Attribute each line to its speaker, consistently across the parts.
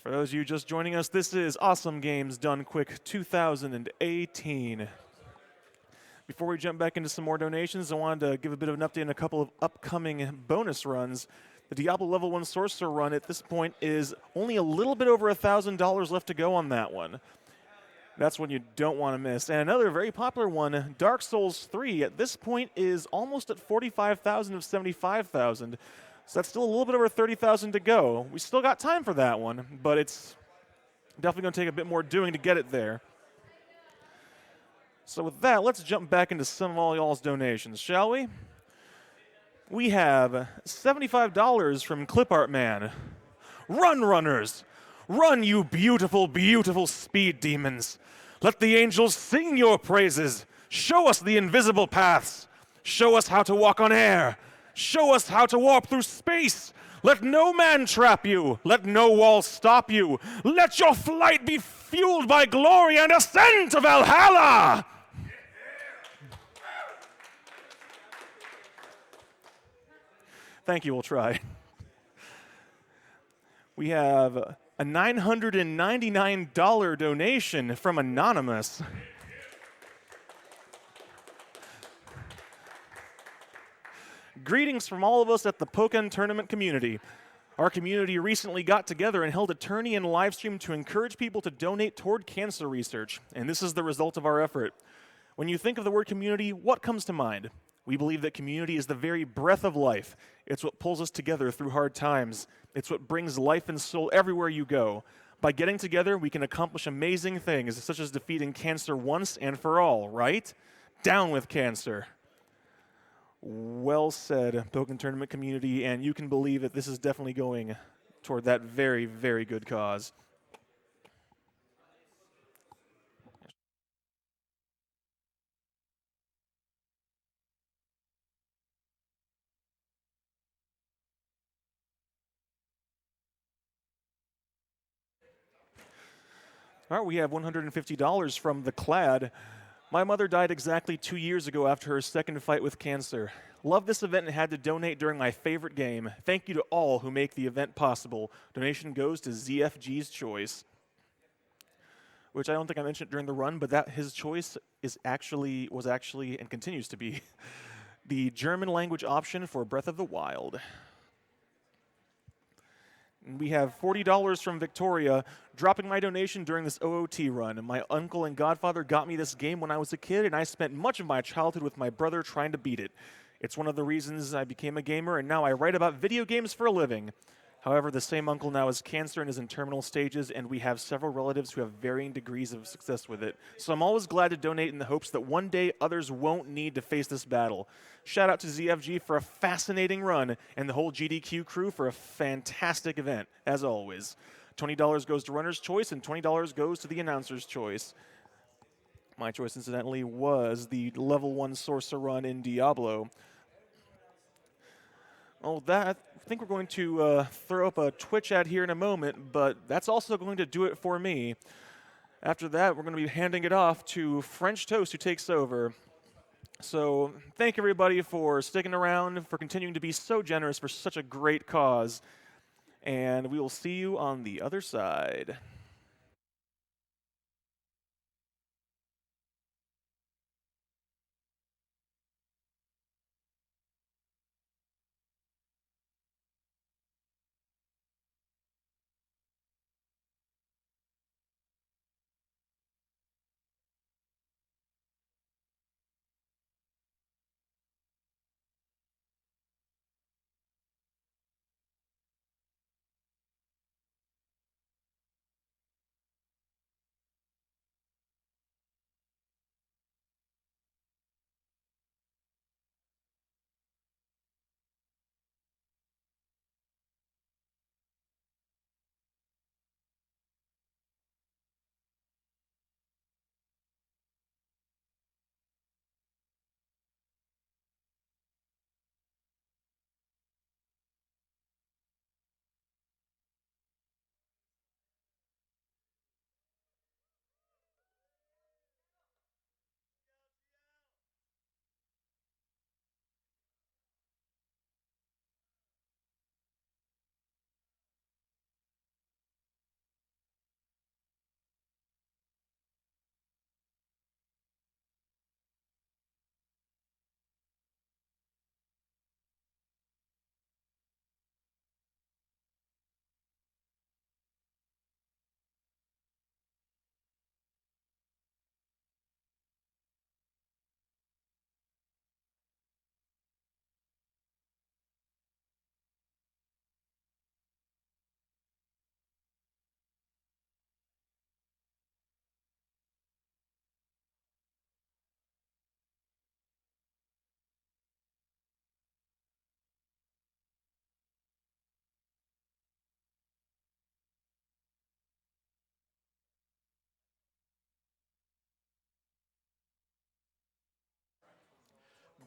Speaker 1: For those of you just joining us, this is Awesome Games Done Quick 2018. Before we jump back into some more donations, I wanted to give a bit of an update on a couple of upcoming bonus runs. The Diablo Level 1 Sorcerer run at this point is only a little bit over $1,000 left to go on that one. That's one you don't want to miss. And another very popular one, Dark Souls 3, at this point is almost at 45,000 of 75,000. So that's still a little bit over 30,000 to go. We still got time for that one, but it's definitely going to take a bit more doing to get it there. So with that, let's jump back into some of all y'all's donations, shall we? We have $75 from Clip Art Man. Run, runners! Run, you beautiful, beautiful speed demons! Let the angels sing your praises! Show us the invisible paths! Show us how to walk on air! Show us how to warp through space! Let no man trap you! Let no wall stop you! Let your flight be fueled by glory and ascend to Valhalla! Thank you, we'll try. We have a $999 donation from Anonymous. Greetings from all of us at the Pokken Tournament community. Our community recently got together and held a tourney and live stream to encourage people to donate toward cancer research, and this is the result of our effort. When you think of the word community, what comes to mind? We believe that community is the very breath of life. It's what pulls us together through hard times. It's what brings life and soul everywhere you go. By getting together, we can accomplish amazing things, such as defeating cancer once and for all, right? Down with cancer. Well said, Pokken Tournament community, and you can believe that this is definitely going toward that very, very good cause. All right, we have $150 from The Clad. My mother died exactly 2 years ago after her second fight with cancer. Love this event and had to donate during my favorite game. Thank you to all who make the event possible. Donation goes to ZFG's Choice, which I don't think I mentioned during the run, but that his choice was actually and continues to be the German language option for Breath of the Wild. We have $40 from Victoria, dropping my donation during this OOT run. My uncle and godfather got me this game when I was a kid, and I spent much of my childhood with my brother trying to beat it. It's one of the reasons I became a gamer, and now I write about video games for a living. However, the same uncle now has cancer and is in terminal stages, and we have several relatives who have varying degrees of success with it. So I'm always glad to donate in the hopes that one day others won't need to face this battle. Shout out to ZFG for a fascinating run, and the whole GDQ crew for a fantastic event, as always. $20 goes to Runner's Choice, and $20 goes to the Announcer's Choice. My choice, incidentally, was the Level 1 Sorcerer run in Diablo. Oh, I think we're going to throw up a Twitch ad here in a moment, but that's also going to do it for me. After that, we're going to be handing it off to French Toast, who takes over. So thank everybody for sticking around, for continuing to be so generous for such a great cause. And we will see you on the other side.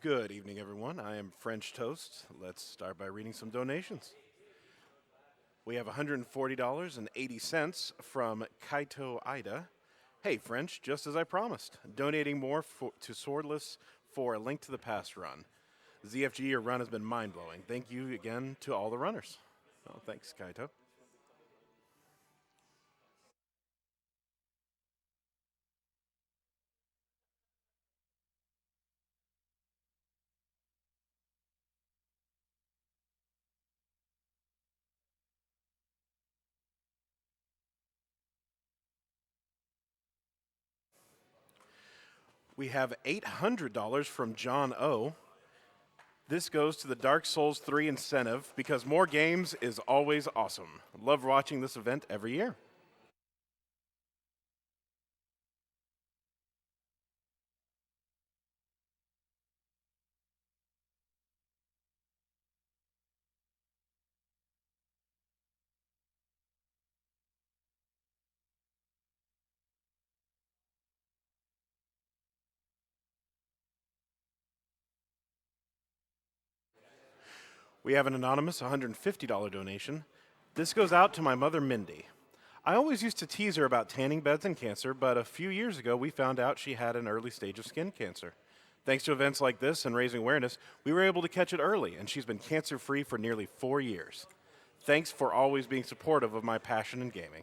Speaker 2: Good evening, everyone. I am French Toast. Let's start by reading some donations. We have $140.80 from Kaito Ida. Hey, French, just as I promised. Donating more to Swordless for a Link to the Past run. ZFG, your run has been mind-blowing. Thank you again to all the runners. Oh, thanks, Kaito. We have $800 from John O. This goes to the Dark Souls 3 incentive because more games is always awesome. Love watching this event every year. We have an anonymous $150 donation. This goes out to my mother, Mindy. I always used to tease her about tanning beds and cancer, but a few years ago we found out she had an early stage of skin cancer. Thanks to events like this and raising awareness, we were able to catch it early, and she's been cancer-free for nearly 4 years. Thanks for always being supportive of my passion in gaming.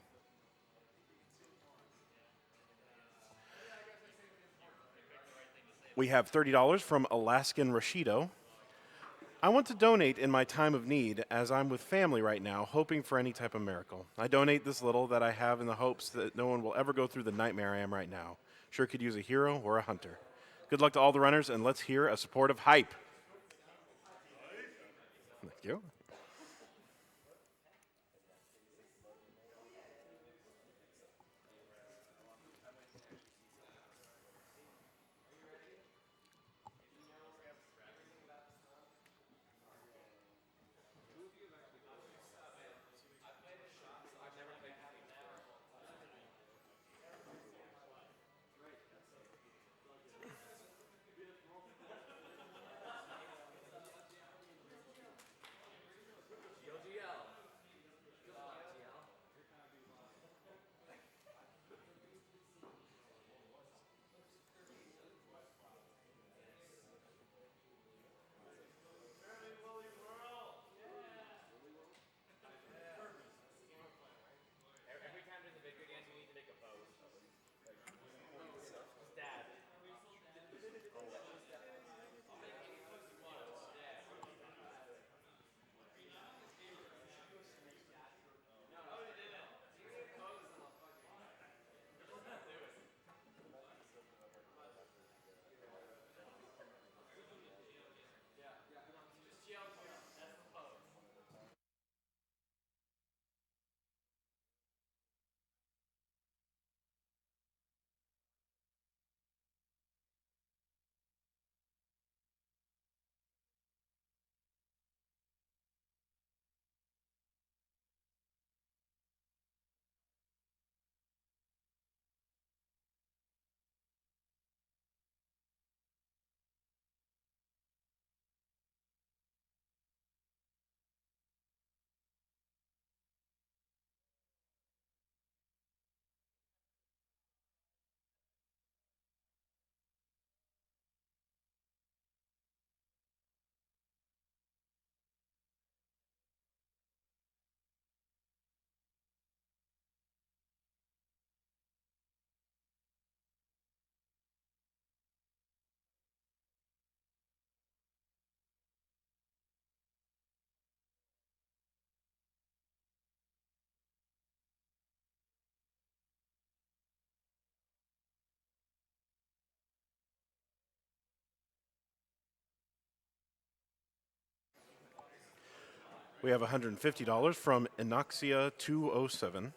Speaker 2: We have $30 from Alaskan Rashido. I want to donate in my time of need as I'm with family right now, hoping for any type of miracle. I donate this little that I have in the hopes that no one will ever go through the nightmare I am right now. Sure could use a hero or a hunter. Good luck to all the runners, and let's hear a supportive hype. Thank you. We have $150 from Inoxia207.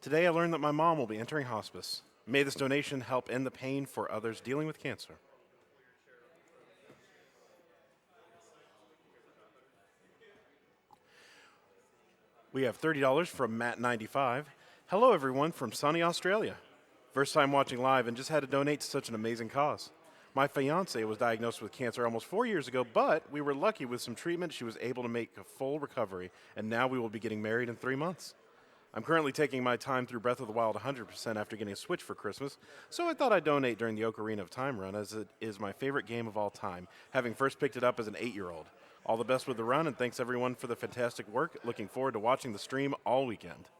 Speaker 2: Today I learned that my mom will be entering hospice. May this donation help end the pain for others dealing with cancer. We have $30 from Matt95. Hello, everyone from sunny Australia. First time watching live and just had to donate to such an amazing cause. My fiance was diagnosed with cancer almost 4 years ago, but we were lucky with some treatment. She was able to make a full recovery, and now we will be getting married in 3 months. I'm currently taking my time through Breath of the Wild 100% after getting a Switch for Christmas, so I thought I'd donate during the Ocarina of Time run, as it is my favorite game of all time, having first picked it up as an 8-year-old. All the best with the run, and thanks everyone for the fantastic work. Looking forward to watching the stream all weekend.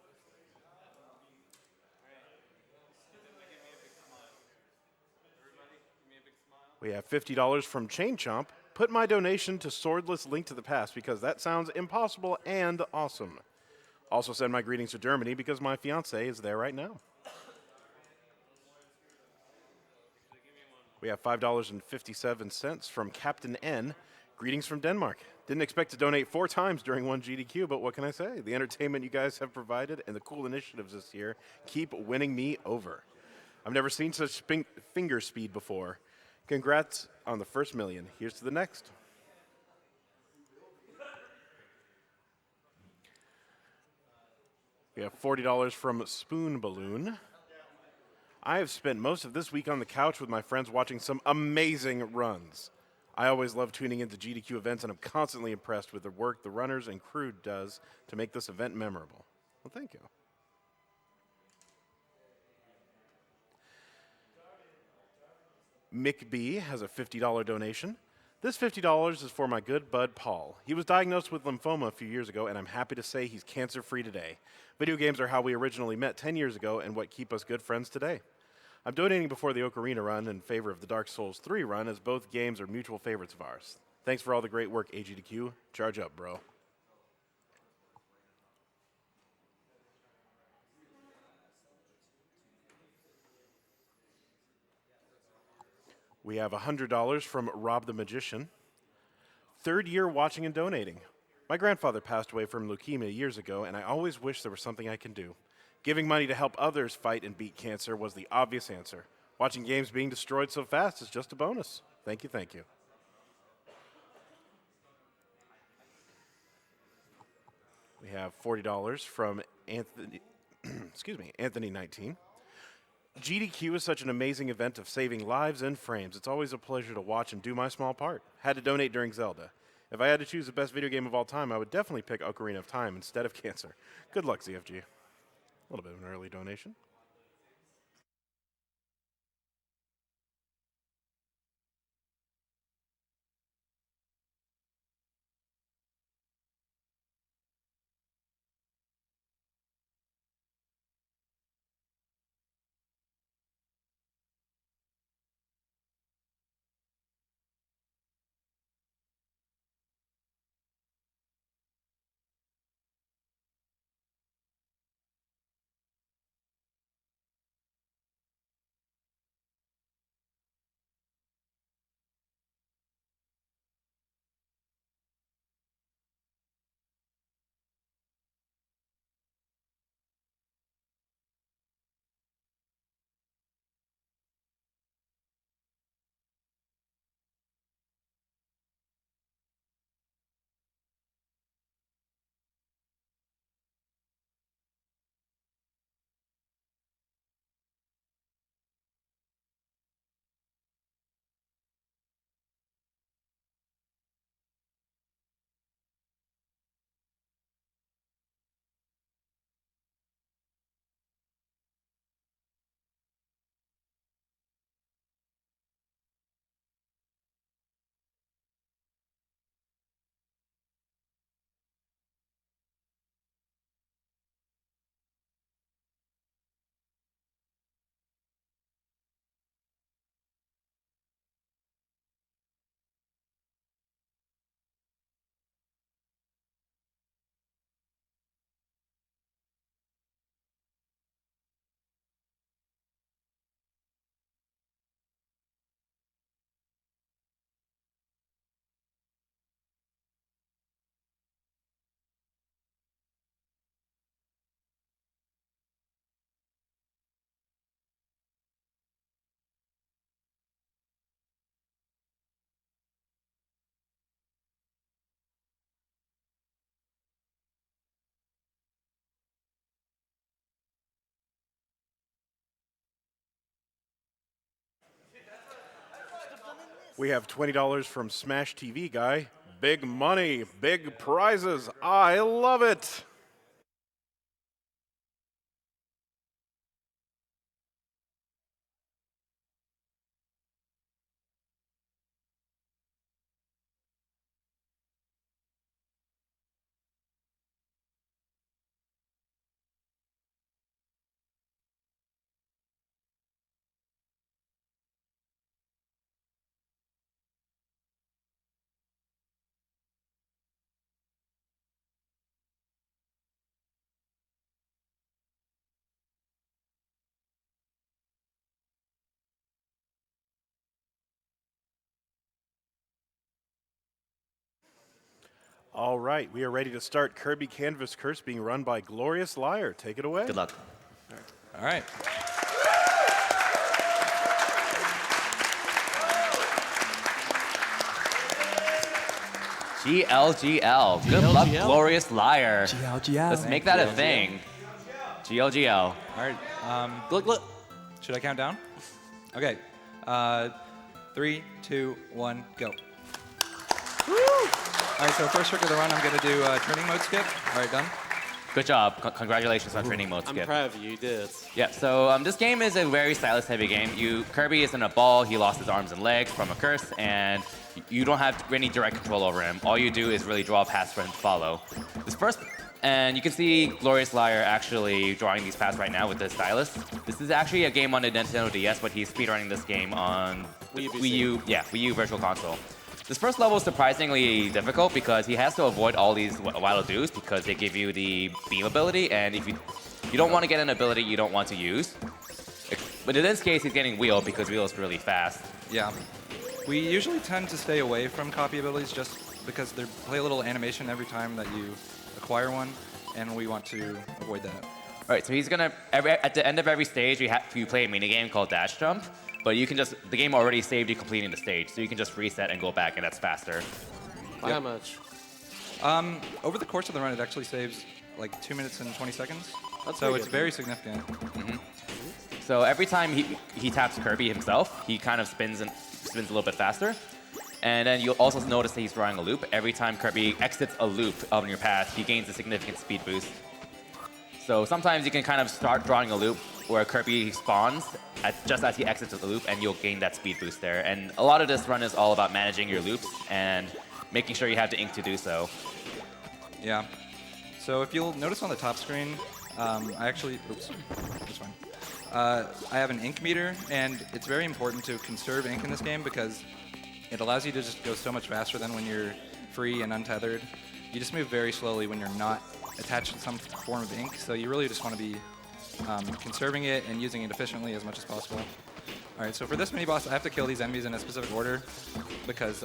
Speaker 2: We have $50 from Chain Chomp. Put my donation to Swordless Link to the Past because that sounds impossible and awesome. Also send my greetings to Germany because my fiance is there right now. We have $5.57 from Captain N. Greetings from Denmark. Didn't expect to donate 4 times during one GDQ, but what can I say? The entertainment you guys have provided and the cool initiatives this year keep winning me over. I've never seen such finger speed before. Congrats on the first million. Here's to the next. We have $40 from Spoon Balloon. I have spent most of this week on the couch with my friends watching some amazing runs. I always love tuning into GDQ events, and I'm constantly impressed with the work the runners and crew does to make this event memorable. Well, thank you. Mick B has a $50 donation. This $50 is for my good bud Paul. He was diagnosed with lymphoma a few years ago, and I'm happy to say he's cancer-free today. Video games are how we originally met 10 years ago and what keep us good friends today. I'm donating before the Ocarina run in favor of the Dark Souls 3 run, as both games are mutual favorites of ours. Thanks for all the great work, AGDQ. Charge up, bro. We have $100 from Rob the Magician. 3rd year watching and donating. My grandfather passed away from leukemia years ago, and I always wish there was something I can do. Giving money to help others fight and beat cancer was the obvious answer. Watching games being destroyed so fast is just a bonus. Thank you, thank you. We have $40 from Anthony, Anthony 19. GDQ is such an amazing event of saving lives and frames. It's always a pleasure to watch and do my small part. Had to donate during Zelda. If I had to choose the best video game of all time, I would definitely pick Ocarina of Time instead of cancer. Good luck, ZFG. A little bit of an early donation. We have $20 from Smash TV Guy. Big money, big prizes. I love it. All right, we are ready to start Kirby Canvas Curse being run by GloriousLiar. Take it away.
Speaker 3: Good luck.
Speaker 4: All right.
Speaker 3: GLGL. Good luck, GloriousLiar.
Speaker 5: GLGL.
Speaker 3: Let's make that a thing. GLGL.
Speaker 4: All right.
Speaker 3: Look.
Speaker 4: Should I count down? Okay. 3, 2, 1, go. All right, so first trick of the run, I'm going to do training mode skip. All right, done.
Speaker 3: Good job. Congratulations on training mode skip.
Speaker 5: I'm proud of you. You did.
Speaker 3: Yeah, so this game is a very stylus-heavy game. Kirby is in a ball. He lost his arms and legs from a curse, and you don't have any direct control over him. All you do is really draw a path for him to follow. And you can see GloriousLiar actually drawing these paths right now with the stylus. This is actually a game on the Nintendo DS, but he's speedrunning this game on Wii U Virtual Console. This first level is surprisingly difficult because he has to avoid all these Waddle-Doos because they give you the beam ability, and if you don't want to get an ability you don't want to use. But in this case, he's getting Wheel because Wheel is really fast.
Speaker 4: Yeah. We usually tend to stay away from copy abilities just because they play a little animation every time that you acquire one, and we want to avoid that.
Speaker 3: All right, so he's gonna at the end of every stage you play a mini game called Dash Jump, but you can the game already saved you completing the stage, so you can just reset and go back, and that's faster.
Speaker 5: By how much?
Speaker 4: Over the course of the run, it actually saves like 2 minutes and 20 seconds.
Speaker 5: That's
Speaker 4: so
Speaker 5: pretty
Speaker 4: it's
Speaker 5: good.
Speaker 4: very significant.
Speaker 3: So every time he taps Kirby himself, he kind of spins a little bit faster. And then you'll also notice that he's drawing a loop. Every time Kirby exits a loop on your path, he gains a significant speed boost. So sometimes you can kind of start drawing a loop where Kirby spawns just as he exits the loop, and you'll gain that speed boost there. And a lot of this run is all about managing your loops and making sure you have the ink to do so.
Speaker 4: Yeah. So if you'll notice on the top screen, oops, that's fine. I have an ink meter, and it's very important to conserve ink in this game because it allows you to just go so much faster than when you're free and untethered. You just move very slowly when you're not attached to some form of ink, so you really just want to be conserving it and using it efficiently as much as possible. All right, so for this mini-boss, I have to kill these enemies in a specific order because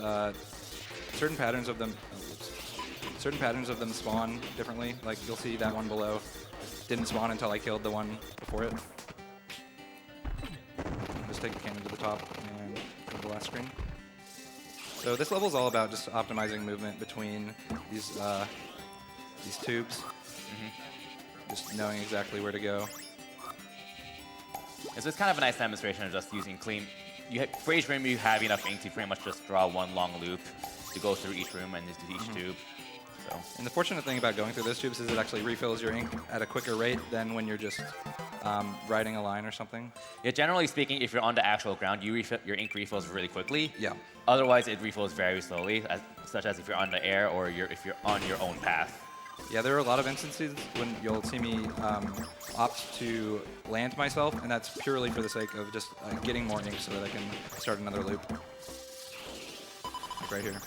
Speaker 4: certain patterns of them spawn differently. Like you'll see that one below didn't spawn until I killed the one before it. Just take the cannon to the top and go to the last screen. So this level is all about just optimizing movement between these tubes. Just knowing exactly where to go.
Speaker 3: So it's kind of a nice demonstration of just using clean. For each room, you have enough ink to pretty much just draw one long loop to go through each room and into each tube. So.
Speaker 4: And the fortunate thing about going through those tubes is it actually refills your ink at a quicker rate than when you're just riding a line or something.
Speaker 3: Yeah, generally speaking, if you're on the actual ground, your ink refills really quickly.
Speaker 4: Yeah.
Speaker 3: Otherwise, it refills very slowly, such as if you're on the air or if you're on your own path.
Speaker 4: Yeah, there are a lot of instances when you'll see me opt to land myself, and that's purely for the sake of just getting more ink so that I can start another loop. Like right here.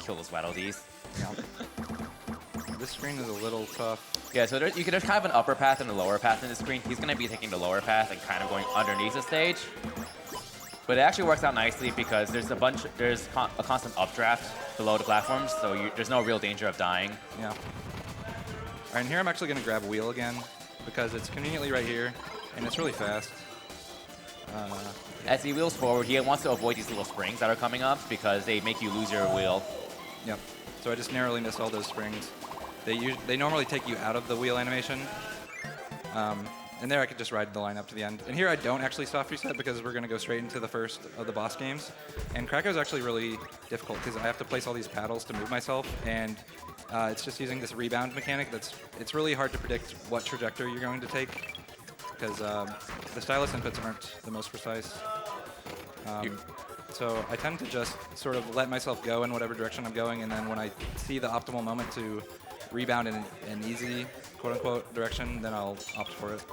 Speaker 3: Kill those Waddle-Dees.
Speaker 4: Yeah. This screen is a little tough.
Speaker 3: Yeah, so there's kind of an upper path and a lower path in the screen. He's going to be taking the lower path and kind of going underneath the stage. But it actually works out nicely because there's a constant updraft below the platforms, so there's no real danger of dying.
Speaker 4: Yeah. All right, and here I'm actually going to grab Wheel again because it's conveniently right here, and it's really fast.
Speaker 3: As he wheels forward, he wants to avoid these little springs that are coming up because they make you lose your wheel.
Speaker 4: Yep. So I just narrowly missed all those springs. They normally take you out of the wheel animation. and there I could just ride the line up to the end. And here I don't actually soft reset because we're going to go straight into the first of the boss games. And Krakow is actually really difficult because I have to place all these paddles to move myself, and it's just using this rebound mechanic it's really hard to predict what trajectory you're going to take because the stylus inputs aren't the most precise. So I tend to just sort of let myself go in whatever direction I'm going, and then when I see the optimal moment to rebound in an easy, quote-unquote, direction, then I'll opt for it.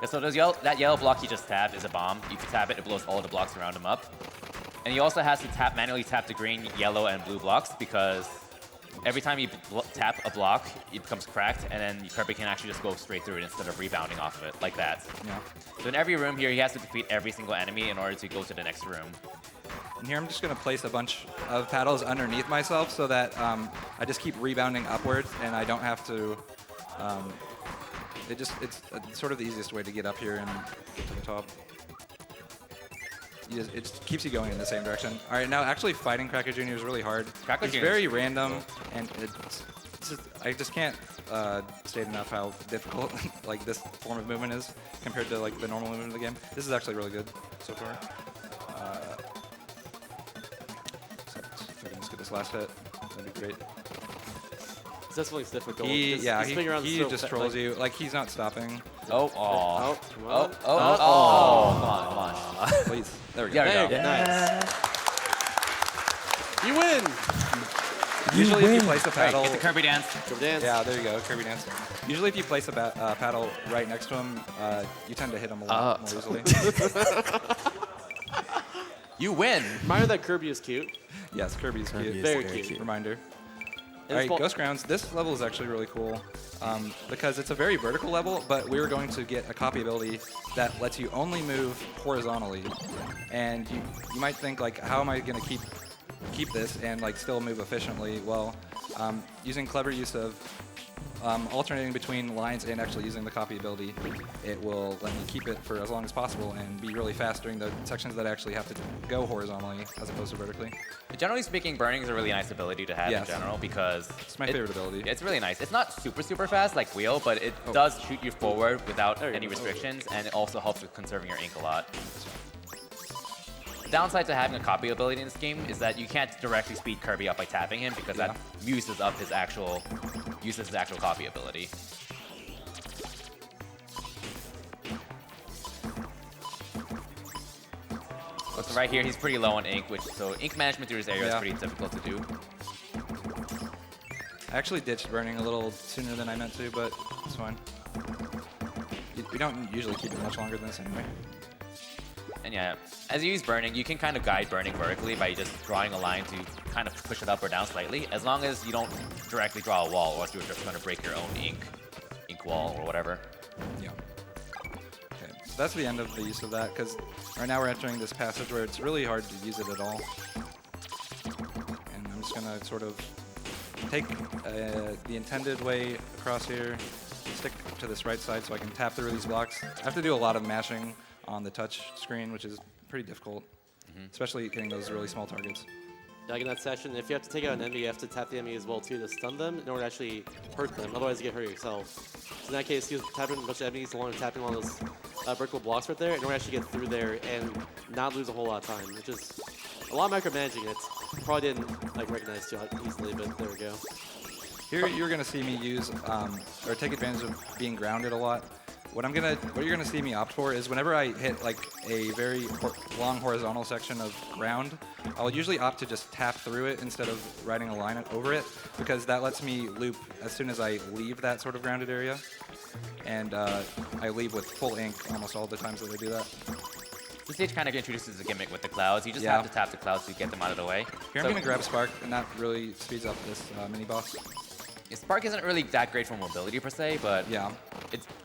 Speaker 3: Yeah, so that yellow block he just tapped is a bomb. You can tap it, it blows all the blocks around him up. And he also has to manually tap the green, yellow, and blue blocks because every time you tap a block, it becomes cracked, and then Kirby can actually just go straight through it instead of rebounding off of it, like that.
Speaker 4: Yeah.
Speaker 3: So in every room here, he has to defeat every single enemy in order to go to the next room.
Speaker 4: And here I'm just going to place a bunch of paddles underneath myself so that I just keep rebounding upwards and I don't have to... it's sort of the easiest way to get up here and get to the top. It just keeps you going in the same direction. All right, now actually fighting Krakow Jr. is really hard.
Speaker 3: Krakow
Speaker 4: It's
Speaker 3: Jr.
Speaker 4: very random, and I just can't state enough how difficult like this form of movement is compared to like the normal movement of the game. This is actually really good so far. If I can just get this last hit, that'd be great.
Speaker 5: This one's difficult.
Speaker 4: He
Speaker 5: spinning around
Speaker 4: he
Speaker 5: so
Speaker 4: just
Speaker 5: fa-
Speaker 4: trolls
Speaker 5: like-
Speaker 4: you. Like he's not stopping.
Speaker 3: Oh,
Speaker 5: Oh,
Speaker 3: come
Speaker 5: well.
Speaker 3: on.
Speaker 4: Please, there we go.
Speaker 3: There we go.
Speaker 5: Nice. You win!
Speaker 4: Usually if you place a
Speaker 3: Right,
Speaker 4: paddle,
Speaker 3: get the Kirby dance.
Speaker 5: Go dance.
Speaker 4: yeah, there you go, Kirby dance. Usually if you place a paddle right next to him, you tend to hit him a lot more easily.
Speaker 3: You win.
Speaker 5: Reminder that Kirby is cute.
Speaker 4: Yes, Kirby's
Speaker 6: Kirby
Speaker 4: cute.
Speaker 6: is
Speaker 5: Very
Speaker 6: very
Speaker 5: cute.
Speaker 4: Reminder.
Speaker 5: And
Speaker 4: All right,
Speaker 5: it's fun-
Speaker 4: Ghost Grounds. This level is actually really cool because it's a very vertical level, but we're going to get a copy ability that lets you only move horizontally. And you might think like, how am I going to keep this and like still move efficiently? Well, using clever use of alternating between lines and actually using the copy ability, it will let me keep it for as long as possible and be really fast during the sections that I actually have to go horizontally as opposed to vertically.
Speaker 3: Generally speaking, burning is a really nice ability to have
Speaker 4: Yes.
Speaker 3: in general because
Speaker 4: It's my favorite ability.
Speaker 3: It's really nice. It's not super fast like Wheel, but it does shoot you forward without
Speaker 5: There you
Speaker 3: any
Speaker 5: go.
Speaker 3: restrictions, and it also helps with conserving your ink a lot. The downside to having a copy ability in this game is that you can't directly speed Kirby up by tapping him because that uses his actual copy ability. So right here, he's pretty low on ink, so ink management through this area is
Speaker 4: Yeah.
Speaker 3: pretty difficult to do.
Speaker 4: I actually ditched burning a little sooner than I meant to, but it's fine. We don't usually keep it much longer than this anyway.
Speaker 3: And yeah, as you use burning, you can kind of guide burning vertically by just drawing a line to kind of push it up or down slightly, as long as you don't directly draw a wall, or else you're just going to break your own ink wall or whatever.
Speaker 4: Yeah. Okay, so that's the end of the use of that, because right now we're entering this passage where it's really hard to use it at all. And I'm just going to sort of take the intended way across here, stick to this right side so I can tap through these blocks. I have to do a lot of mashing on the touch screen, which is pretty difficult, especially getting those really small targets.
Speaker 5: Like in that session, if you have to take out an enemy, you have to tap the enemy as well too to stun them in order to actually hurt them. Otherwise, you get hurt yourself. So in that case, he was tapping a bunch of enemies along with tapping all those vertical blocks right there in order to actually get through there and not lose a whole lot of time, which is a lot of micromanaging. It probably didn't like recognize too easily, but there we go.
Speaker 4: Here you're going to see me use or take advantage of being grounded a lot. What you're gonna see me opt for is whenever I hit like a very long horizontal section of ground, I'll usually opt to just tap through it instead of riding a line over it, because that lets me loop as soon as I leave that sort of grounded area. And I leave with full ink almost all the times that I do that.
Speaker 3: This stage kind of introduces a gimmick with the clouds. You just
Speaker 4: Yeah.
Speaker 3: have to tap the clouds to get them out of the way.
Speaker 4: Here I'm gonna grab Spark, and that really speeds up this mini boss.
Speaker 3: Spark isn't really that great for mobility per se, but
Speaker 4: Yeah.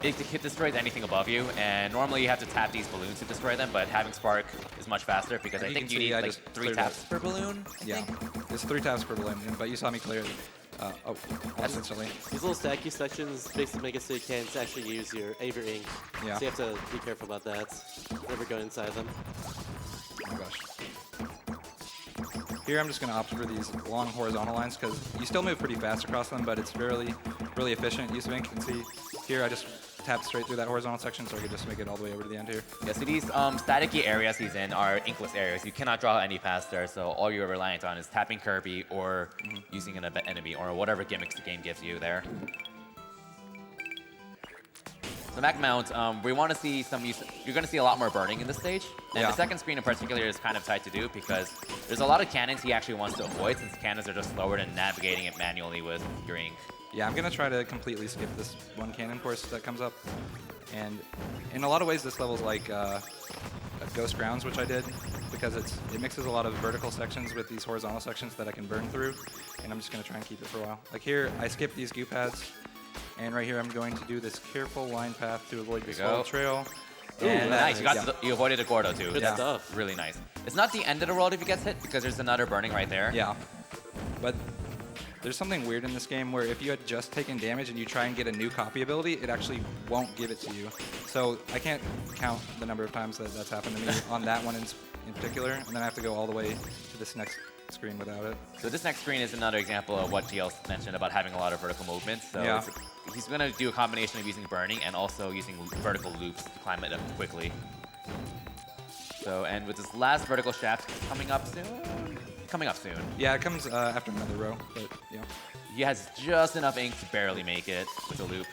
Speaker 3: it destroys anything above you, and normally you have to tap these balloons to destroy them, but having Spark is much faster because
Speaker 4: As
Speaker 3: I
Speaker 4: you
Speaker 3: think
Speaker 4: can
Speaker 3: you
Speaker 4: see,
Speaker 3: need
Speaker 4: I
Speaker 3: like
Speaker 4: just
Speaker 3: 3
Speaker 4: cleared
Speaker 3: taps
Speaker 4: it.
Speaker 3: per balloon. I
Speaker 4: Yeah.
Speaker 3: think.
Speaker 4: There's 3 taps per balloon, but you saw me clear it. Almost instantly.
Speaker 5: These little stacky sections basically make it so you can't actually use your ink.
Speaker 4: Yeah.
Speaker 5: So you have to be careful about that. Never go inside them.
Speaker 4: Oh my gosh. Here I'm just going to opt for these long horizontal lines because you still move pretty fast across them, but it's really efficient use of ink. You can see here I just tap straight through that horizontal section, so I could just make it all the way over to the end here.
Speaker 3: Yeah, so these staticky areas he's in are inkless areas. You cannot draw any past there, so all you're reliant on is tapping Kirby or using an enemy or whatever gimmicks the game gives you there. So Mac Mount, we want to see some use. You're going to see a lot more burning in this stage. And the second screen in particular is kind of tight to do because there's a lot of cannons he actually wants to avoid since cannons are just slower than navigating it manually with your ink.
Speaker 4: Yeah, I'm going to try to completely skip this one cannon course that comes up. And in a lot of ways, this level's like Ghost Grounds, which I did, because it mixes a lot of vertical sections with these horizontal sections that I can burn through. And I'm just going to try and keep it for a while. Like here, I skip these goo pads. And right here, I'm going to do this careful line path to avoid this whole trail.
Speaker 3: Ooh, nice. You avoided a Gordo, too.
Speaker 5: Good stuff.
Speaker 3: Really nice. It's not the end of the world if he gets hit, because there's another burning right there.
Speaker 4: Yeah. But there's something weird in this game where if you had just taken damage and you try and get a new copy ability, it actually won't give it to you. So I can't count the number of times that that's happened to me on that one in particular. And then I have to go all the way to this next screen without it.
Speaker 3: So this next screen is another example of what GL mentioned about having a lot of vertical movements. So he's going to do a combination of using burning and also using vertical loops to climb it up quickly. So, and with this last vertical shaft coming up soon.
Speaker 4: Yeah, it comes after another row, but yeah.
Speaker 3: He has just enough ink to barely make it with the loop.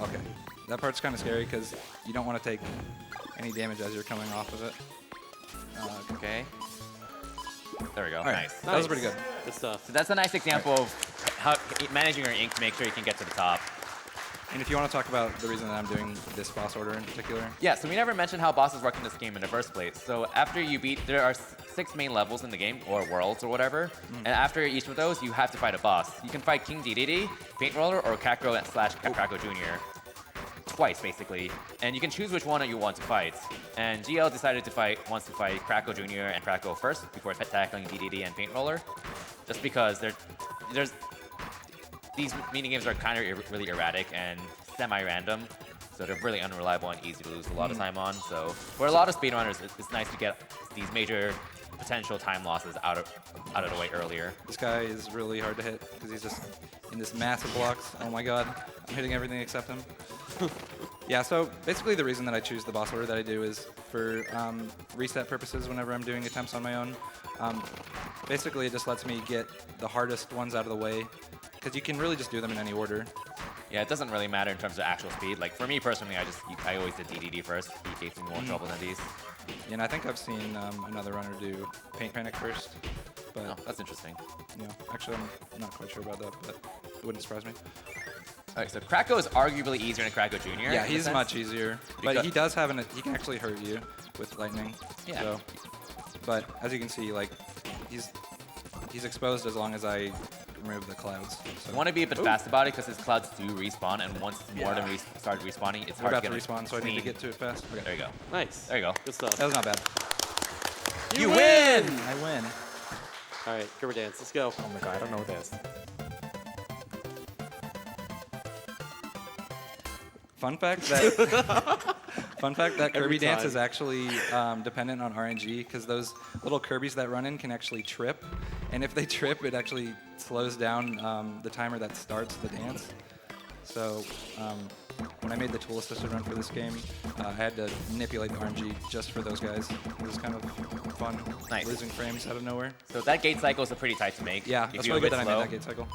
Speaker 4: Okay, that part's kind of scary because you don't want to take any damage as you're coming off of it.
Speaker 3: Okay. There we go.
Speaker 4: Right.
Speaker 3: Nice.
Speaker 4: That was pretty good.
Speaker 5: Good stuff.
Speaker 3: So that's a nice example of how managing your ink to make sure you can get to the top.
Speaker 4: And if you want to talk about the reason that I'm doing this boss order in particular.
Speaker 3: Yeah, so we never mentioned how bosses work in this game in the first place. So after you beat, there are 6 main levels in the game, or worlds or whatever. And after each of those, you have to fight a boss. You can fight King DDD, Paint Roller, or Kakro / Kracko Jr. Twice, basically. And you can choose which one you want to fight. And GL decided wants to fight Kracko Jr. and Kracko first before tackling DDD and Paint Roller. Just because these minigames are kind of really erratic and semi-random, so they're really unreliable and easy to lose a lot of time on. So for a lot of speedrunners, it's nice to get these major potential time losses out of the way earlier.
Speaker 4: This guy is really hard to hit because he's just in this massive blocks. Oh my god, I'm hitting everything except him. Yeah, so basically the reason that I choose the boss order that I do is for reset purposes whenever I'm doing attempts on my own. Basically, it just lets me get the hardest ones out of the way because you can really just do them in any order.
Speaker 3: Yeah, it doesn't really matter in terms of actual speed. Like for me personally, I always did DDD first. He gave me more trouble than these.
Speaker 4: Yeah, and I think I've seen another runner do Paint Panic first. But
Speaker 3: Oh, that's interesting.
Speaker 4: yeah, actually, I'm not quite sure about that, but it wouldn't surprise me.
Speaker 3: All right, so Kracko is arguably easier than Kracko Jr.
Speaker 4: Yeah, he's much easier, but
Speaker 3: Because-
Speaker 4: he does have he can actually hurt you with lightning.
Speaker 3: Yeah.
Speaker 4: So, but as you can see, like he's exposed as long as I remove the clouds. So.
Speaker 3: You want to be a bit fast about it because his clouds do respawn, and once more of them start respawning, it's
Speaker 4: We're
Speaker 3: hard
Speaker 4: about
Speaker 3: to
Speaker 4: to
Speaker 3: get
Speaker 4: respawn, so I need to get to it fast. Okay.
Speaker 3: There you go.
Speaker 5: Nice.
Speaker 3: There you go.
Speaker 5: Good stuff.
Speaker 4: That was not bad.
Speaker 3: You win!
Speaker 4: I win.
Speaker 5: All right, Kirby dance. Let's go.
Speaker 1: Oh my god, I don't know this.
Speaker 4: Fun fact that
Speaker 5: Every
Speaker 4: Kirby dance
Speaker 5: time.
Speaker 4: is actually dependent on RNG because those little Kirbys that run in can actually trip, and if they trip, it actually slows down the timer that starts the dance. So when I made the tool-assisted run for this game, I had to manipulate the RNG just for those guys. It was kind of fun,
Speaker 3: Nice.
Speaker 4: losing frames out of nowhere.
Speaker 3: So that gate cycle is pretty tight to make.
Speaker 4: Yeah,
Speaker 3: if
Speaker 4: that's
Speaker 3: you're
Speaker 4: really
Speaker 3: a
Speaker 4: good
Speaker 3: bit
Speaker 4: that I
Speaker 3: slow,
Speaker 4: made that gate cycle.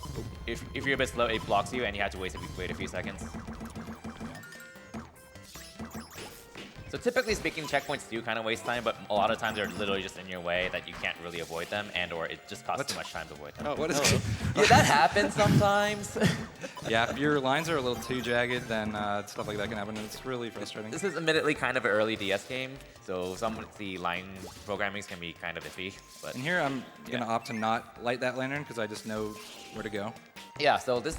Speaker 3: if you're a bit slow, it blocks you, and you have to wait a few seconds. So typically speaking, checkpoints do kind of waste time, but a lot of times they're literally just in your way that you can't really avoid them, and/or it just costs too much time to avoid them.
Speaker 5: Oh,
Speaker 4: What is
Speaker 5: hello.
Speaker 3: Yeah, that happens sometimes.
Speaker 4: Yeah, if your lines are a little too jagged, then stuff like that can happen, and it's really frustrating.
Speaker 3: This is admittedly kind of an early DS game, so some of the line programmings can be kind of iffy. But
Speaker 4: And here I'm going to opt to not light that lantern because I just know where to go.
Speaker 3: yeah, so this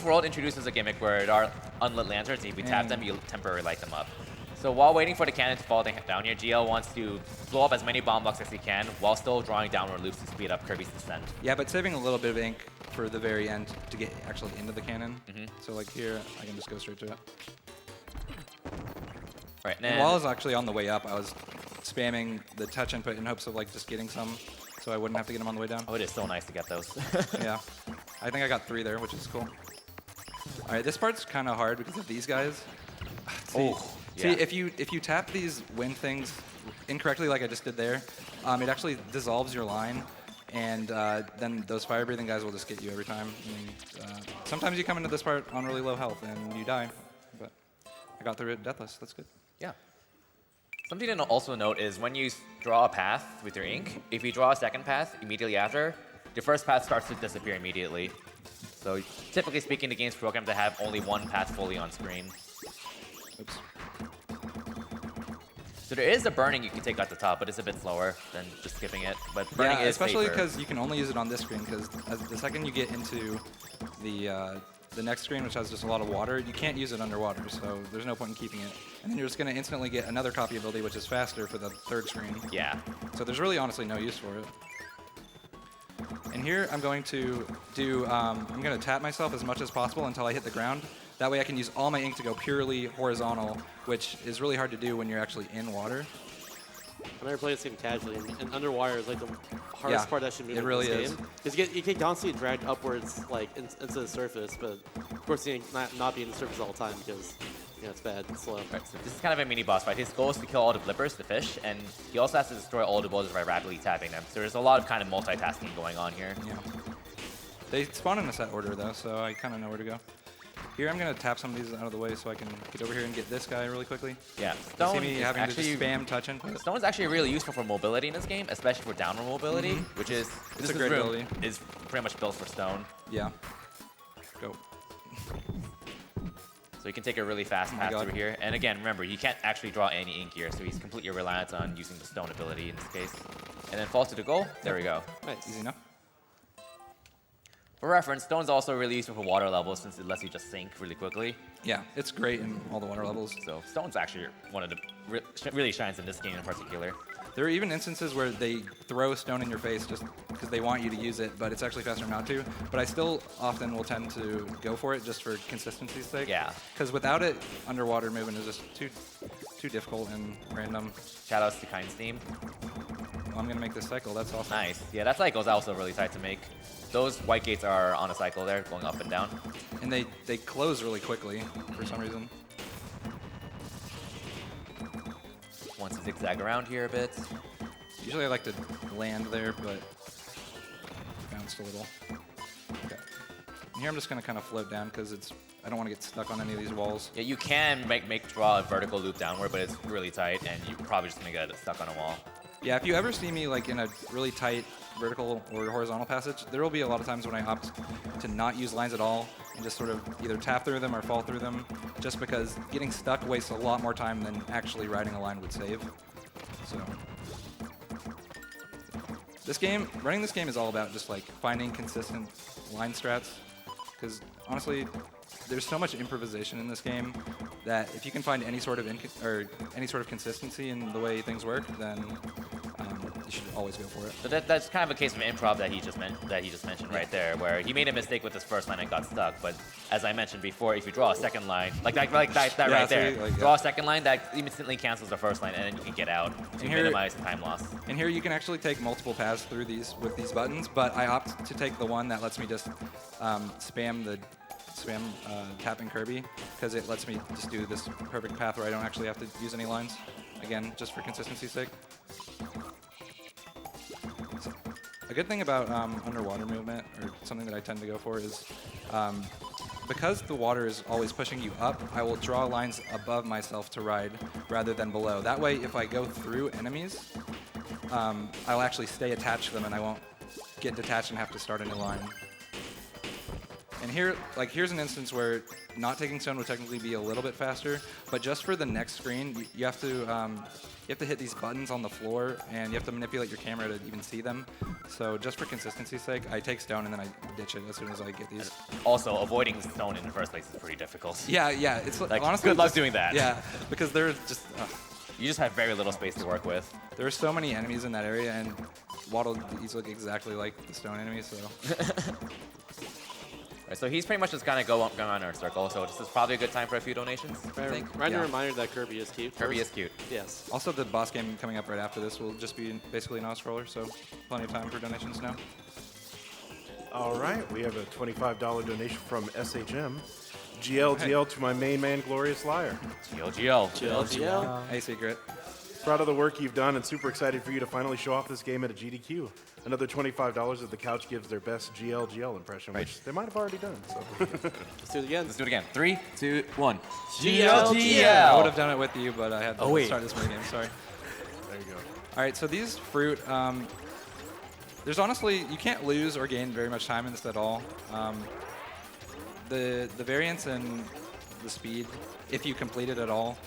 Speaker 3: world introduces a gimmick where there are unlit lanterns, and if you tap them, you temporarily light them up. So while waiting for the cannon to fall down here, GL wants to blow up as many bomb blocks as he can while still drawing downward loops to speed up Kirby's descent.
Speaker 4: Yeah, but saving a little bit of ink for the very end to get actually into the cannon. So like here, I can just go straight to it.
Speaker 3: Right,
Speaker 4: And while I was actually on the way up, I was spamming the touch input in hopes of like just getting some so I wouldn't have to get them on the way down.
Speaker 3: oh, it is so nice to get those.
Speaker 4: Yeah. I think I got 3 there, which is cool. All right, this part's kind of hard because of these guys.
Speaker 3: Oh,
Speaker 4: See,
Speaker 3: yeah.
Speaker 4: if you tap these wind things incorrectly, like I just did there, it actually dissolves your line, and then those fire-breathing guys will just get you every time. And, sometimes you come into this part on really low health and you die, but I got through it deathless. That's good.
Speaker 3: Yeah. Something to also note is when you draw a path with your ink, if you draw a second path immediately after, your first path starts to disappear immediately. So typically speaking, the game's programmed to have only one path fully on screen.
Speaker 4: Oops.
Speaker 3: So there is a burning you can take at the top, but it's a bit slower than just skipping it. But burning
Speaker 4: Yeah,
Speaker 3: is
Speaker 4: especially
Speaker 3: safer.
Speaker 4: because you can only use it on this screen, because the second you get into the next screen, which has just a lot of water, you can't use it underwater, so there's no point in keeping it. And then you're just going to instantly get another copy ability, which is faster for the third screen.
Speaker 3: Yeah.
Speaker 4: So there's really honestly no use for it. And here I'm going to do, I'm going to tap myself as much as possible until I hit the ground. That way I can use all my ink to go purely horizontal, which is really hard to do when you're actually in water.
Speaker 5: I've never played this game casually, and underwater is like the hardest
Speaker 4: Yeah,
Speaker 5: part that should move
Speaker 4: it
Speaker 5: in
Speaker 4: really
Speaker 5: this
Speaker 4: is.
Speaker 5: game. Because you get constantly dragged upwards, like into the surface, but of course you not be in the surface all the time because it's bad and slow.
Speaker 3: Right, so this is kind of a mini boss fight. His goal is to kill all the blippers, the fish, and he also has to destroy all the boulders by rapidly tapping them. So there's a lot of kind of multitasking going on here.
Speaker 4: Yeah. They spawn in a set order though, so I kind of know where to go. Here I'm going to tap some of these out of the way so I can get over here and get this guy really quickly.
Speaker 3: Yeah,
Speaker 4: You see
Speaker 3: Stone
Speaker 4: me
Speaker 3: is
Speaker 4: having to
Speaker 3: actually
Speaker 4: just spam touch input.
Speaker 3: Stone is actually really useful for mobility in this game, especially for downward mobility, which is
Speaker 4: It's
Speaker 3: this
Speaker 4: a great
Speaker 3: room
Speaker 4: ability.
Speaker 3: is pretty much built for Stone.
Speaker 4: Yeah. Go.
Speaker 3: So you can take a really fast
Speaker 4: my
Speaker 3: path
Speaker 4: God.
Speaker 3: through here. And again, remember, you can't actually draw any ink here, so he's completely reliant on using the Stone ability in this case. And then falls to the goal. There we go.
Speaker 5: Nice.
Speaker 4: Easy enough.
Speaker 3: For reference, Stone's also really useful for water levels since it lets you just sink really quickly.
Speaker 4: Yeah, it's great in all the water levels.
Speaker 3: So Stone's actually one of the really shines in this game in particular.
Speaker 4: There are even instances where they throw stone in your face just because they want you to use it, but it's actually faster not to. But I still often will tend to go for it just for consistency's sake.
Speaker 3: Yeah.
Speaker 4: Because without it, underwater movement is just too difficult and random.
Speaker 3: Shoutouts to Kind Steam.
Speaker 4: Well, I'm going to make this cycle. That's awesome.
Speaker 3: Nice. Yeah, that cycle's also really tight to make. Those white gates are on a cycle there, going up and down.
Speaker 4: And they close really quickly for some reason.
Speaker 3: Wants to zigzag around here a bit.
Speaker 4: Usually I like to land there, but bounced a little. Okay. And here I'm just going to kind of float down because I don't want to get stuck on any of these walls.
Speaker 3: Yeah, you can draw a vertical loop downward, but it's really tight, and you're probably just gonna get stuck on a wall.
Speaker 4: Yeah, if you ever see me like in a really tight vertical or horizontal passage, there will be a lot of times when I opt to not use lines at all and just sort of either tap through them or fall through them, just because getting stuck wastes a lot more time than actually riding a line would save. So running this game is all about just like finding consistent line strats, because honestly, there's so much improvisation in this game that if you can find any sort of consistency in the way things work, then you should always go for it.
Speaker 3: So that's kind of a case of improv that he just mentioned right there, where he made a mistake with his first line and got stuck. But as I mentioned before, if you draw a second line, like that
Speaker 4: Yeah,
Speaker 3: right
Speaker 4: see,
Speaker 3: there,
Speaker 4: like,
Speaker 3: draw
Speaker 4: yeah.
Speaker 3: a second line that instantly cancels the first line, and then you can get out to
Speaker 4: here-
Speaker 3: minimize the time loss.
Speaker 4: And here you can actually take multiple paths through these with these buttons, but I opt to take the one that lets me just spam tapping Kirby, because it lets me just do this perfect path where I don't actually have to use any lines. Again, just for consistency's sake. So, a good thing about underwater movement, or something that I tend to go for, is because the water is always pushing you up, I will draw lines above myself to ride rather than below. That way, if I go through enemies, I'll actually stay attached to them and I won't get detached and have to start a new line. And here's an instance where not taking stone would technically be a little bit faster, but just for the next screen, you have to hit these buttons on the floor, and you have to manipulate your camera to even see them. So just for consistency's sake, I take stone and then I ditch it as soon as I get these.
Speaker 3: Also, avoiding stone in the first place is pretty difficult.
Speaker 4: Yeah, it's
Speaker 3: Like,
Speaker 4: honestly
Speaker 3: good luck
Speaker 4: just-
Speaker 3: doing that.
Speaker 4: Yeah, because there's just
Speaker 3: You just have very little space to work with.
Speaker 4: there are so many enemies in that area, and Waddle these look exactly like the stone enemies. So.
Speaker 3: Right, so he's pretty much just kind of going on our circle, so this is probably a good time for a few donations, I think.
Speaker 5: Random
Speaker 4: Yeah.
Speaker 5: reminder that Kirby is cute.
Speaker 3: Kirby
Speaker 5: first.
Speaker 3: is cute.
Speaker 5: Yes.
Speaker 4: Also, the boss game coming up right after this will just be basically an auto-scroller, so plenty of time for donations now.
Speaker 2: All right, we have a $25 donation from SHM. GLGL to my main man, GloriousLiar.
Speaker 3: GLGL.
Speaker 5: GLGL.
Speaker 4: Hey, Secret.
Speaker 2: Proud of the work you've done and super excited for you to finally show off this game at a GDQ. Another $25 if the couch gives their best GLGL impression, which they might have already done. So.
Speaker 5: Let's do it again.
Speaker 3: Let's do it again. 3, 2, 1.
Speaker 5: GLGL.
Speaker 4: I would have done it with you, but I had to start this minigame. Sorry.
Speaker 2: There you go.
Speaker 4: All right, so these fruit, there's honestly, you can't lose or gain very much time in this at all. The variance in the speed, if you complete it at all,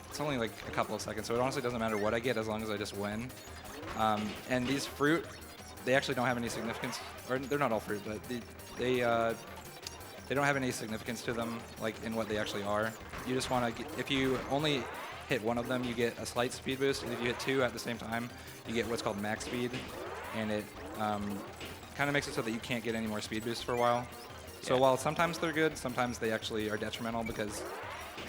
Speaker 4: it's only like a couple of seconds, so it honestly doesn't matter what I get as long as I just win. And these fruit, they actually don't have any significance, or they're not all fruit, but they don't have any significance to them, like in what they actually are. You just want to, if you only hit one of them, you get a slight speed boost, and if you hit two at the same time, you get what's called max speed, and it kind of makes it so that you can't get any more speed boosts for a while. So while sometimes they're good, sometimes they actually are detrimental because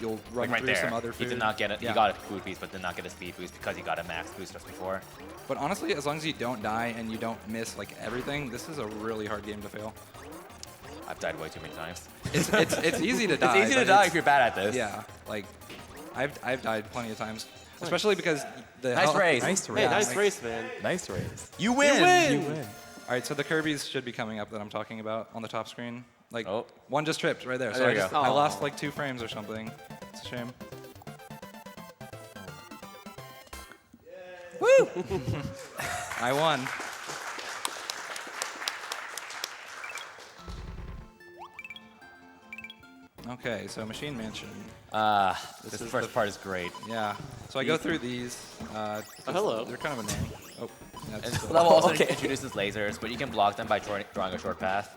Speaker 4: you'll run
Speaker 3: Like right
Speaker 4: through
Speaker 3: there.
Speaker 4: some other food.
Speaker 3: He did not get it.
Speaker 4: Yeah.
Speaker 3: He got a food piece, but did not get a speed boost because he got a max boost just before.
Speaker 4: But honestly, as long as you don't die and you don't miss like everything, this is a really hard game to fail.
Speaker 3: I've died way too many times.
Speaker 4: It's easy to die.
Speaker 3: It's easy to
Speaker 4: but
Speaker 3: die if you're bad at this.
Speaker 4: Yeah, like I've died plenty of times, especially because the
Speaker 3: Nice race.
Speaker 6: Nice
Speaker 5: Hey,
Speaker 6: race.
Speaker 5: nice race, man.
Speaker 6: Nice race.
Speaker 3: You win.
Speaker 5: win.
Speaker 6: You win.
Speaker 4: All right, so the Kirbys should be coming up that I'm talking about on the top screen. Like
Speaker 3: Oh.
Speaker 4: one just tripped right there. So
Speaker 3: there
Speaker 4: I,
Speaker 3: you
Speaker 4: just,
Speaker 3: go.
Speaker 4: I
Speaker 5: Aw.
Speaker 4: lost like 2 frames or something. It's a shame. Woo! I won. Okay, so Machine Mansion.
Speaker 3: This
Speaker 4: is
Speaker 3: first
Speaker 4: the-
Speaker 3: part is great.
Speaker 4: Yeah. So I go through these.
Speaker 5: hello.
Speaker 4: They're kind of annoying. Oh, that's
Speaker 3: And this
Speaker 4: still-
Speaker 3: level also introduces lasers, but you can block them by drawing a short path.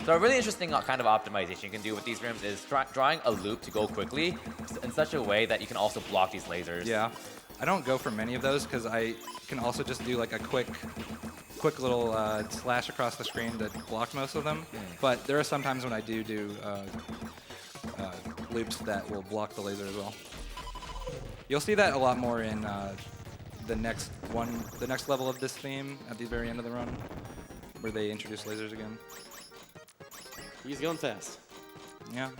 Speaker 3: So a really interesting kind of optimization you can do with these rooms is drawing a loop to go quickly in such a way that you can also block these lasers.
Speaker 4: Yeah. I don't go for many of those because I can also just do like a quick little slash across the screen to block most of them. But there are some times when I do loops that will block the laser as well. You'll see that a lot more in the next level of this theme at the very end of the run, where they introduce lasers again.
Speaker 5: He's going fast.
Speaker 4: Yeah.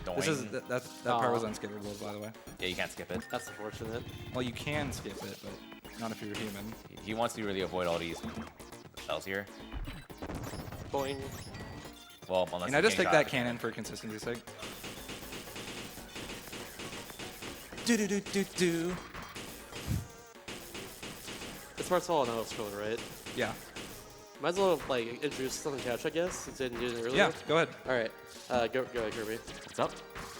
Speaker 3: Doing.
Speaker 4: This is that part was unskippable, by the way.
Speaker 3: Yeah, you can't skip it.
Speaker 5: That's unfortunate.
Speaker 4: Well, you can skip it, but not if you're human.
Speaker 3: He wants to really avoid all these shells here.
Speaker 5: Boing.
Speaker 3: Well, unless
Speaker 4: And I
Speaker 3: you
Speaker 4: just
Speaker 3: get
Speaker 4: take
Speaker 3: shot.
Speaker 4: that cannon for consistency's sake.
Speaker 5: This part's all an auto-scroller, right?
Speaker 4: Yeah.
Speaker 5: Might as well like introduce us on the couch, I guess, since you didn't do it earlier.
Speaker 4: Yeah, go ahead.
Speaker 5: All right. Go ahead, Kirby.
Speaker 3: What's up?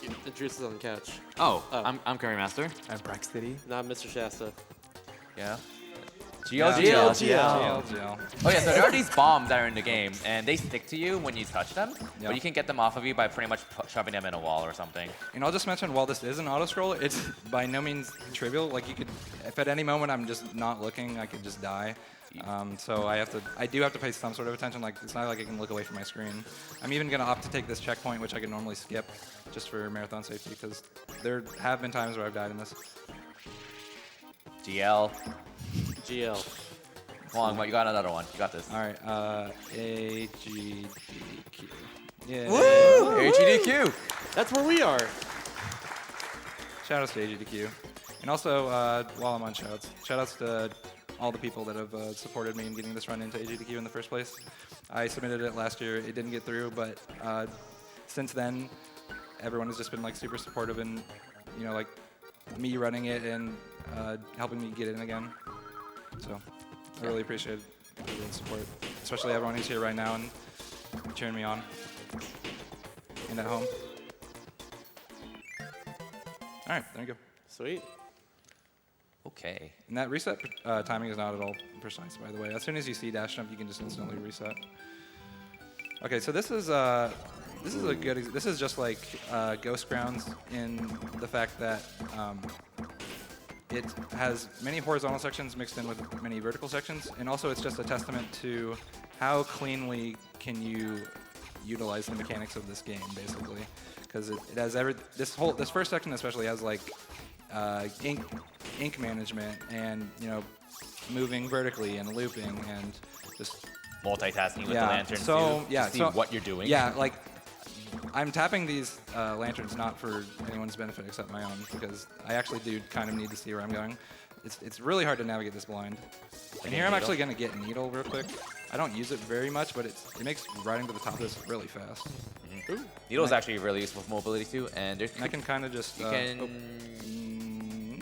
Speaker 5: Introduce us on the couch.
Speaker 3: Oh,
Speaker 5: Oh.
Speaker 3: I'm Curry Master.
Speaker 6: And Braxtity.
Speaker 5: Not Mr. Shasta.
Speaker 3: Yeah.
Speaker 5: GLGL.
Speaker 4: GLGL.
Speaker 3: Oh yeah, so there are these bombs that are in the game, and they stick to you when you touch them,
Speaker 4: Yeah.
Speaker 3: but you can get them off of you by pretty much shoving them in a wall or something.
Speaker 4: And I'll just mention, while this is an auto-scroller, it's by no means trivial. Like, you could, if at any moment I'm just not looking, I could just die. So I do have to pay some sort of attention. Like, it's not like I can look away from my screen. I'm even gonna opt to take this checkpoint, which I can normally skip, just for marathon safety, because there have been times where I've died in this.
Speaker 3: GL.
Speaker 5: GL.
Speaker 3: Come on, you got another one. You got this.
Speaker 4: All right, AGDQ. Yeah.
Speaker 3: AGDQ.
Speaker 5: That's where we are.
Speaker 4: Shoutouts to AGDQ. And also, while I'm on shoutouts to all the people that have supported me in getting this run into AGDQ in the first place. I submitted it last year. It didn't get through, but since then, everyone has just been like super supportive and, you know, like me running it and helping me get in again. So I really appreciate everyone's support, especially everyone who's here right now and cheering me on and at home. All right, there you go.
Speaker 5: Sweet.
Speaker 3: Okay.
Speaker 4: And that reset timing is not at all precise, by the way. As soon as you see dash jump, you can just instantly reset. Okay, so this is a good. This is just like Ghost Grounds in the fact that it has many horizontal sections mixed in with many vertical sections, and also it's just a testament to how cleanly can you utilize the mechanics of this game, basically, because it has this first section especially has like ink management and, you know, moving vertically and looping and just
Speaker 3: Multitasking with the
Speaker 4: yeah.
Speaker 3: lantern
Speaker 4: So
Speaker 3: to
Speaker 4: yeah,
Speaker 3: see
Speaker 4: so
Speaker 3: what you're doing.
Speaker 4: yeah, like I'm tapping these lanterns not for anyone's benefit except my own, because I actually do kind of need to see where I'm going. It's really hard to navigate this blind. And here I'm actually going to get Needle real quick. I don't use it very much, but it makes riding to the top of this really fast.
Speaker 3: Needle is actually really useful for mobility too, and there's
Speaker 4: And I can kind of just...
Speaker 3: you can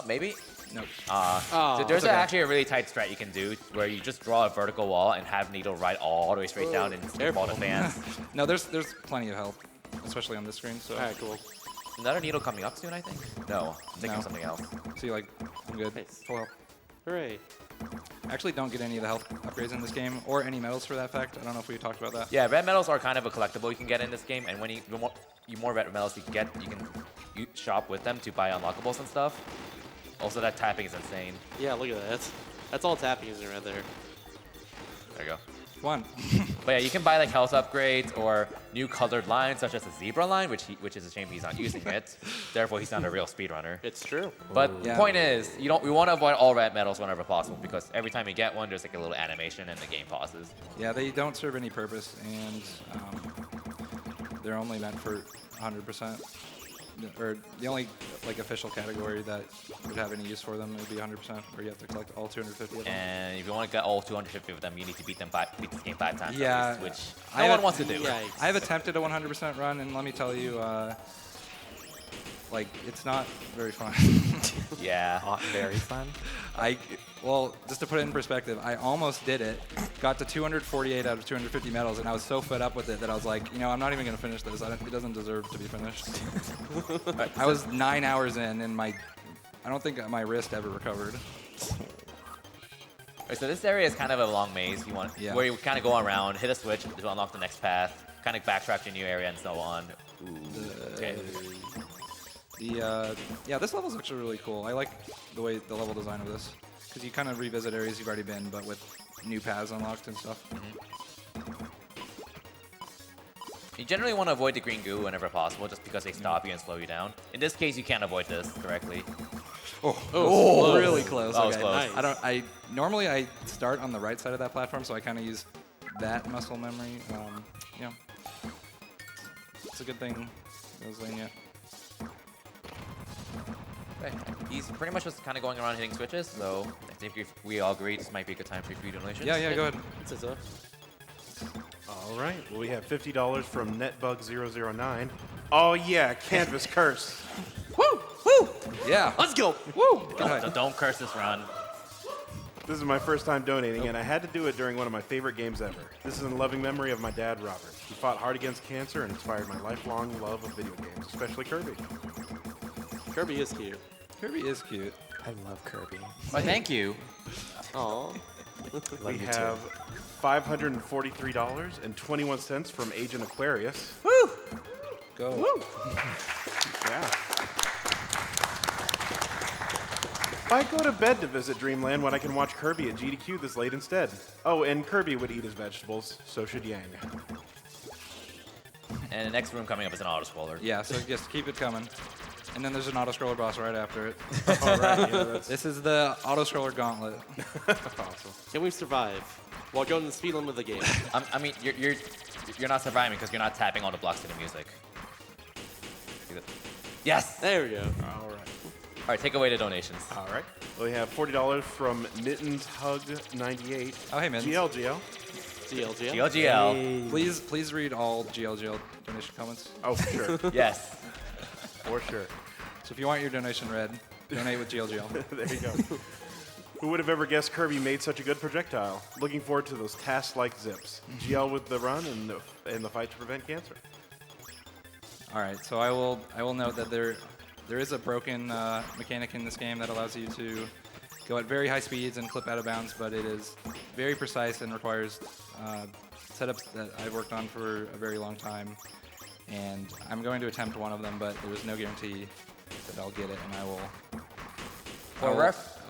Speaker 3: maybe.
Speaker 4: Nope.
Speaker 3: So there's
Speaker 4: okay.
Speaker 3: actually a really tight strat you can do where you just draw a vertical wall and have Needle ride all the way straight down and skip all the fans.
Speaker 4: No, there's plenty of help, especially on this screen. So
Speaker 5: All right, cool.
Speaker 3: Another Needle coming up soon, I think. No, I'm thinking
Speaker 4: No.
Speaker 3: of something else.
Speaker 4: see, like, I'm good.
Speaker 5: Nice.
Speaker 4: Full health.
Speaker 5: Hooray.
Speaker 4: Actually, don't get any of the health upgrades in this game, or any medals for that fact. I don't know if we talked about that.
Speaker 3: Yeah, red medals are kind of a collectible you can get in this game, and when the more red medals you get, you shop with them to buy unlockables and stuff. Also, that tapping is insane.
Speaker 5: Yeah, look at that. That's all tapping using right there.
Speaker 3: There you go.
Speaker 4: One.
Speaker 3: But yeah, you can buy like health upgrades or new colored lines, such as the zebra line, which is a shame he's not using it. Therefore, he's not a real speedrunner.
Speaker 5: It's true.
Speaker 3: But the
Speaker 4: Yeah.
Speaker 3: point is, we want to avoid all red medals whenever possible, because every time you get one, there's like a little animation and the game pauses.
Speaker 4: Yeah, they don't serve any purpose, and they're only meant for 100%. Or the only like official category that would have any use for them would be 100%, where you have to collect all 250 of them.
Speaker 3: And if you want to get all 250 of them, you need to beat this game 5 times,
Speaker 4: Yeah,
Speaker 3: at least, which
Speaker 4: I
Speaker 3: no
Speaker 4: have-
Speaker 3: one wants to do.
Speaker 5: Yikes.
Speaker 4: I have attempted a 100% run, and let me tell you, like, it's not very fun.
Speaker 3: Yeah.
Speaker 6: Not very fun.
Speaker 4: Well, just to put it in perspective, I almost did it, got to 248 out of 250 medals, and I was so fed up with it that I was like, I'm not even going to finish this. It doesn't deserve to be finished. I was 9 hours in, and I don't think my wrist ever recovered.
Speaker 3: Right, so this area is kind of a long maze.
Speaker 4: Yeah.
Speaker 3: Where you kind of go around, hit a switch to unlock the next path, kind of backtrack to a new area and so on. Ooh. Okay.
Speaker 4: Yeah, this level's actually really cool. I like the level design of this, because you kind of revisit areas you've already been, but with new paths unlocked and stuff.
Speaker 3: You generally want to avoid the green goo whenever possible, just because they stop you and slow you down. In this case, you can't avoid this directly.
Speaker 4: Oh, really close.
Speaker 3: That was
Speaker 4: Okay.
Speaker 3: close.
Speaker 5: Nice.
Speaker 4: Normally I start on the right side of that platform, so I kind of use that muscle memory. Yeah, it's a good thing. Rosalina.
Speaker 3: Right. He's pretty much just kind of going around hitting switches, so I think if we all agree this might be a good time for free donations.
Speaker 4: Yeah, go ahead.
Speaker 5: It's so.
Speaker 2: All right. Well, we have $50 from NetBug009. Oh, yeah. Canvas Curse.
Speaker 4: Yeah.
Speaker 5: Let's go.
Speaker 4: Woo!
Speaker 3: So don't curse this run.
Speaker 2: This is my first time donating, and I had to do it during one of my favorite games ever. This is in loving memory of my dad, Robert. He fought hard against cancer and inspired my lifelong love of video games, especially Kirby.
Speaker 5: Kirby is cute.
Speaker 4: Kirby is cute.
Speaker 6: I love Kirby.
Speaker 3: Why, thank you.
Speaker 5: Aw.
Speaker 6: Love
Speaker 2: We
Speaker 6: you
Speaker 2: have $543.21 from Agent Aquarius.
Speaker 4: Go.
Speaker 2: Yeah. Why go to bed to visit Dreamland when I can watch Kirby at GDQ this late instead? Oh, and Kirby would eat his vegetables, so should Yang.
Speaker 3: And the next room coming up is an auto-scroller.
Speaker 4: Yeah, so just keep it coming. And then there's an auto-scroller boss right after it.
Speaker 2: All right, yeah, that's
Speaker 4: This is the auto-scroller gauntlet.
Speaker 2: awesome.
Speaker 5: Can we survive while going the speed limit of the game?
Speaker 3: I mean, you're not surviving because you're not tapping all the blocks to the music. Yes!
Speaker 5: There we go.
Speaker 2: All right.
Speaker 3: All right, take away the donations.
Speaker 2: All right. Well, we have $40 from Mittens Hug 98.
Speaker 4: Oh, hey, Mittens.
Speaker 2: GLGL.
Speaker 5: GLGL.
Speaker 3: GLGL.
Speaker 4: Please read all GLGL donation comments.
Speaker 2: Oh, for sure.
Speaker 3: Yes.
Speaker 2: For sure.
Speaker 4: So if you want your donation read, donate with GLGL.
Speaker 2: There you go. Who would have ever guessed Kirby made such a good projectile? Looking forward to those task-like zips. GL with the run and the fight to prevent cancer.
Speaker 4: All right, so I will note that there is a broken mechanic in this game that allows you to go at very high speeds and clip out of bounds, but it is very precise and requires setups that I've worked on for a very long time. And I'm going to attempt one of them, but there is no guarantee that I'll get it, and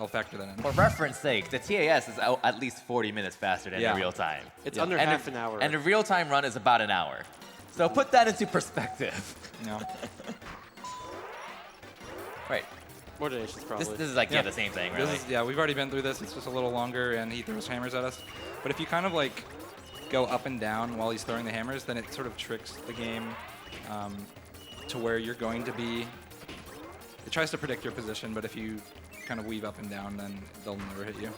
Speaker 4: I'll factor that in.
Speaker 3: For reference sake, the TAS is at least 40 minutes faster than
Speaker 4: Yeah.
Speaker 3: in real time.
Speaker 5: It's
Speaker 4: Yeah.
Speaker 5: under
Speaker 3: And
Speaker 5: half an hour.
Speaker 3: And the real-time run is about an hour. So put that into perspective.
Speaker 4: No.
Speaker 3: Right.
Speaker 5: More donations, probably.
Speaker 3: This is like, yeah, the same thing, really.
Speaker 4: We've already been through this. It's just a little longer, and he throws hammers at us. But if you kind of like go up and down while he's throwing the hammers, then it sort of tricks the game to where you're going to be. It tries to predict your position, but if you kind of weave up and down, then they'll never hit you.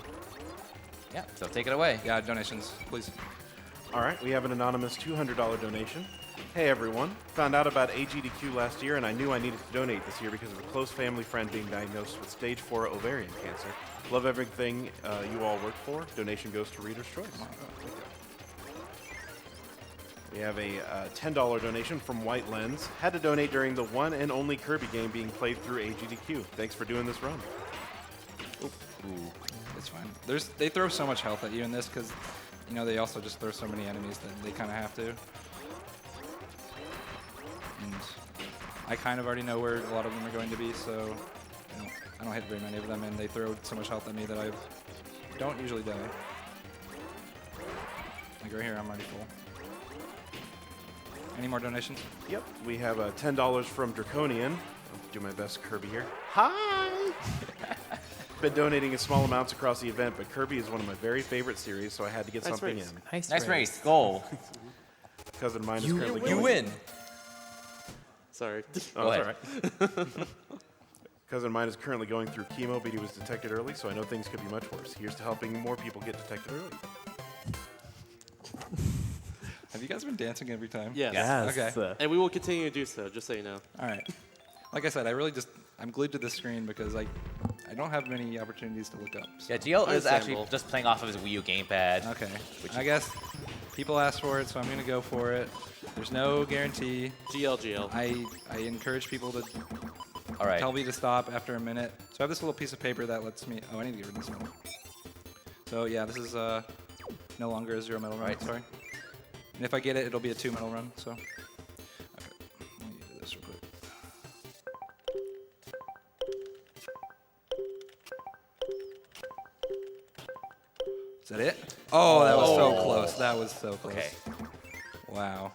Speaker 3: Yeah, so take it away.
Speaker 4: Yeah, donations, please.
Speaker 2: All right, we have an anonymous $200 donation. Hey everyone, found out about AGDQ last year and I knew I needed to donate this year because of a close family friend being diagnosed with stage 4 ovarian cancer. Love everything you all work for. Donation goes to Reader's Choice. We have a $10 donation from White Lens. Had to donate during the one and only Kirby game being played through AGDQ. Thanks for doing this run.
Speaker 4: Ooh, it's fine. They throw so much health at you in this because, you know, they also just throw so many enemies that they kind of have to. And I kind of already know where a lot of them are going to be, so you know, I don't hit very many of them, and they throw so much health at me that I don't usually die. Like right here, I'm already full. Any more donations?
Speaker 2: Yep, we have $10 from Draconian. I'll do my best Kirby here. Hi! Been donating in small amounts across the event, but Kirby is one of my very favorite series, so I had to get something
Speaker 5: race.
Speaker 2: in.
Speaker 3: Nice race. Goal.
Speaker 2: Cousin of mine is currently
Speaker 6: You win.
Speaker 5: Sorry.
Speaker 3: Go ahead.
Speaker 2: All right. Cousin of mine is currently going through chemo, but he was detected early, so I know things could be much worse. Here's to helping more people get detected early.
Speaker 4: Have you guys been dancing every time?
Speaker 5: Yes.
Speaker 6: Yes.
Speaker 4: Okay.
Speaker 5: And we will continue to do so, just so you know.
Speaker 4: All right. Like I said, I'm glued to this screen because I don't have many opportunities to look up. So.
Speaker 3: Yeah, GL is actually
Speaker 5: Understandable.
Speaker 3: just playing off of his Wii U gamepad.
Speaker 4: Okay.
Speaker 3: Which
Speaker 4: I guess people asked for it, so I'm going to go for it. There's no guarantee.
Speaker 5: GL.
Speaker 4: I encourage people to
Speaker 3: All right.
Speaker 4: tell me to stop after a minute. So I have this little piece of paper that lets me... Oh, I need to get rid of this one. So yeah, this is no longer a 0 medal run,
Speaker 3: Right.
Speaker 4: sorry. And if I get it, it'll be a 2 medal run, so... Okay, let me do this real quick. Is that it? Oh, that was so close. That was so close.
Speaker 3: Okay.
Speaker 4: Wow.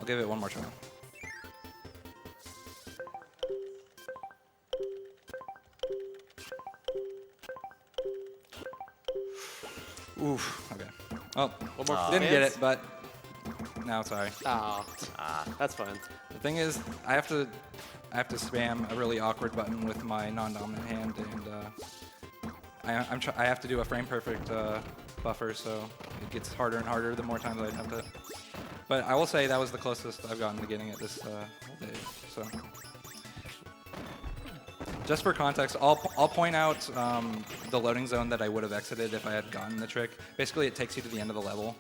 Speaker 4: I'll give it one more try. Oof. Okay. Oh,
Speaker 5: One more
Speaker 4: didn't get
Speaker 5: fans?
Speaker 4: it, but no, sorry.
Speaker 5: Ah, that's fine.
Speaker 4: The thing is, I have to spam a really awkward button with my non-dominant hand, and I have to do a frame perfect buffer, so it gets harder and harder the more times I attempt it. But I will say that was the closest I've gotten to getting it this day. So, just for context, I'll point out the loading zone that I would have exited if I had gotten the trick. Basically, it takes you to the end of the level.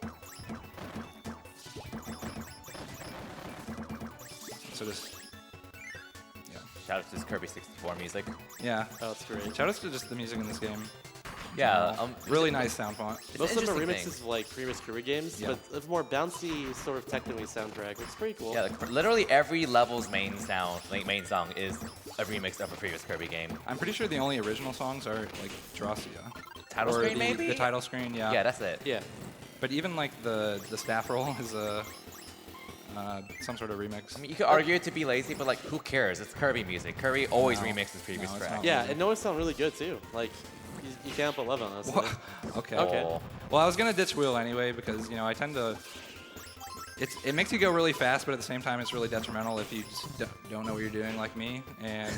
Speaker 4: So just, yeah.
Speaker 3: Shout out to this Kirby 64 music.
Speaker 4: Yeah.
Speaker 5: Oh, that's great.
Speaker 4: Shout outs to just the music in this game.
Speaker 3: Yeah.
Speaker 4: Really nice sound font.
Speaker 5: Most of them are
Speaker 3: interesting
Speaker 5: remixes of like previous Kirby games,
Speaker 4: Yeah.
Speaker 5: but it's more bouncy, sort of technically soundtrack. It's pretty cool.
Speaker 3: Yeah, like, literally every level's main song is a remix of a previous Kirby game.
Speaker 4: I'm pretty sure the only original songs are like Drossia.
Speaker 3: Title
Speaker 4: Or
Speaker 3: screen, maybe?
Speaker 4: The title screen, yeah.
Speaker 3: Yeah, that's it.
Speaker 5: Yeah.
Speaker 4: But even like the staff roll is some sort of remix.
Speaker 3: I mean, you could argue it to be lazy, but like, who cares? It's Kirby music. Kirby always
Speaker 4: No.
Speaker 3: remixes previous
Speaker 4: No, it's
Speaker 3: tracks.
Speaker 4: not.
Speaker 5: Yeah, and no, it sound really good too. Like, you can't put love on us.
Speaker 4: Wha- Okay.
Speaker 5: Okay.
Speaker 3: Oh.
Speaker 4: Well, I was gonna ditch wheel anyway because I tend to. It makes you go really fast, but at the same time, it's really detrimental if you just don't know what you're doing, like me. And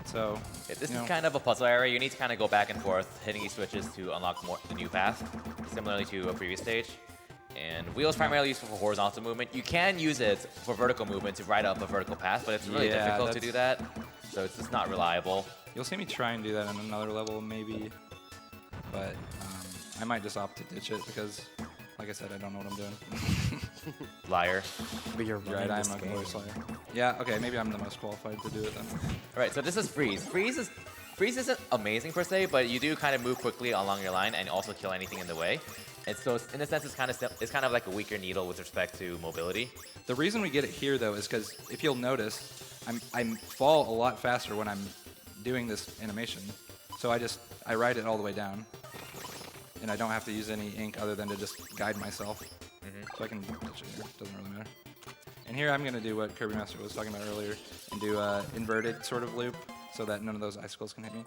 Speaker 4: so.
Speaker 3: This is kind of a puzzle area. You need to kind of go back and forth, hitting these switches to unlock the new path, similarly to a previous stage. And wheel is primarily useful for horizontal movement. You can use it for vertical movement to ride up a vertical path, but it's really
Speaker 4: Yeah,
Speaker 3: difficult to do that. So it's just not reliable.
Speaker 4: You'll see me try and do that on another level, maybe. But I might just opt to ditch it because, like I said, I don't know what I'm doing.
Speaker 3: Liar.
Speaker 6: But you're
Speaker 4: You're right,
Speaker 6: running
Speaker 4: I'm
Speaker 6: this
Speaker 4: a
Speaker 6: game.
Speaker 4: GloriousSliar. Yeah, okay, maybe I'm the most qualified to do it then.
Speaker 3: All right, so this is Freeze. Freeze isn't amazing per se, but you do kind of move quickly along your line and also kill anything in the way. And so in a sense, it's kind of like a weaker needle with respect to mobility.
Speaker 4: The reason we get it here, though, is because if you'll notice, I fall a lot faster when I'm doing this animation. So I ride it all the way down. And I don't have to use any ink other than to just guide myself. So I can touch it here. Doesn't really matter. And here I'm going to do what Kirby Master was talking about earlier and do a inverted sort of loop so that none of those icicles can hit me.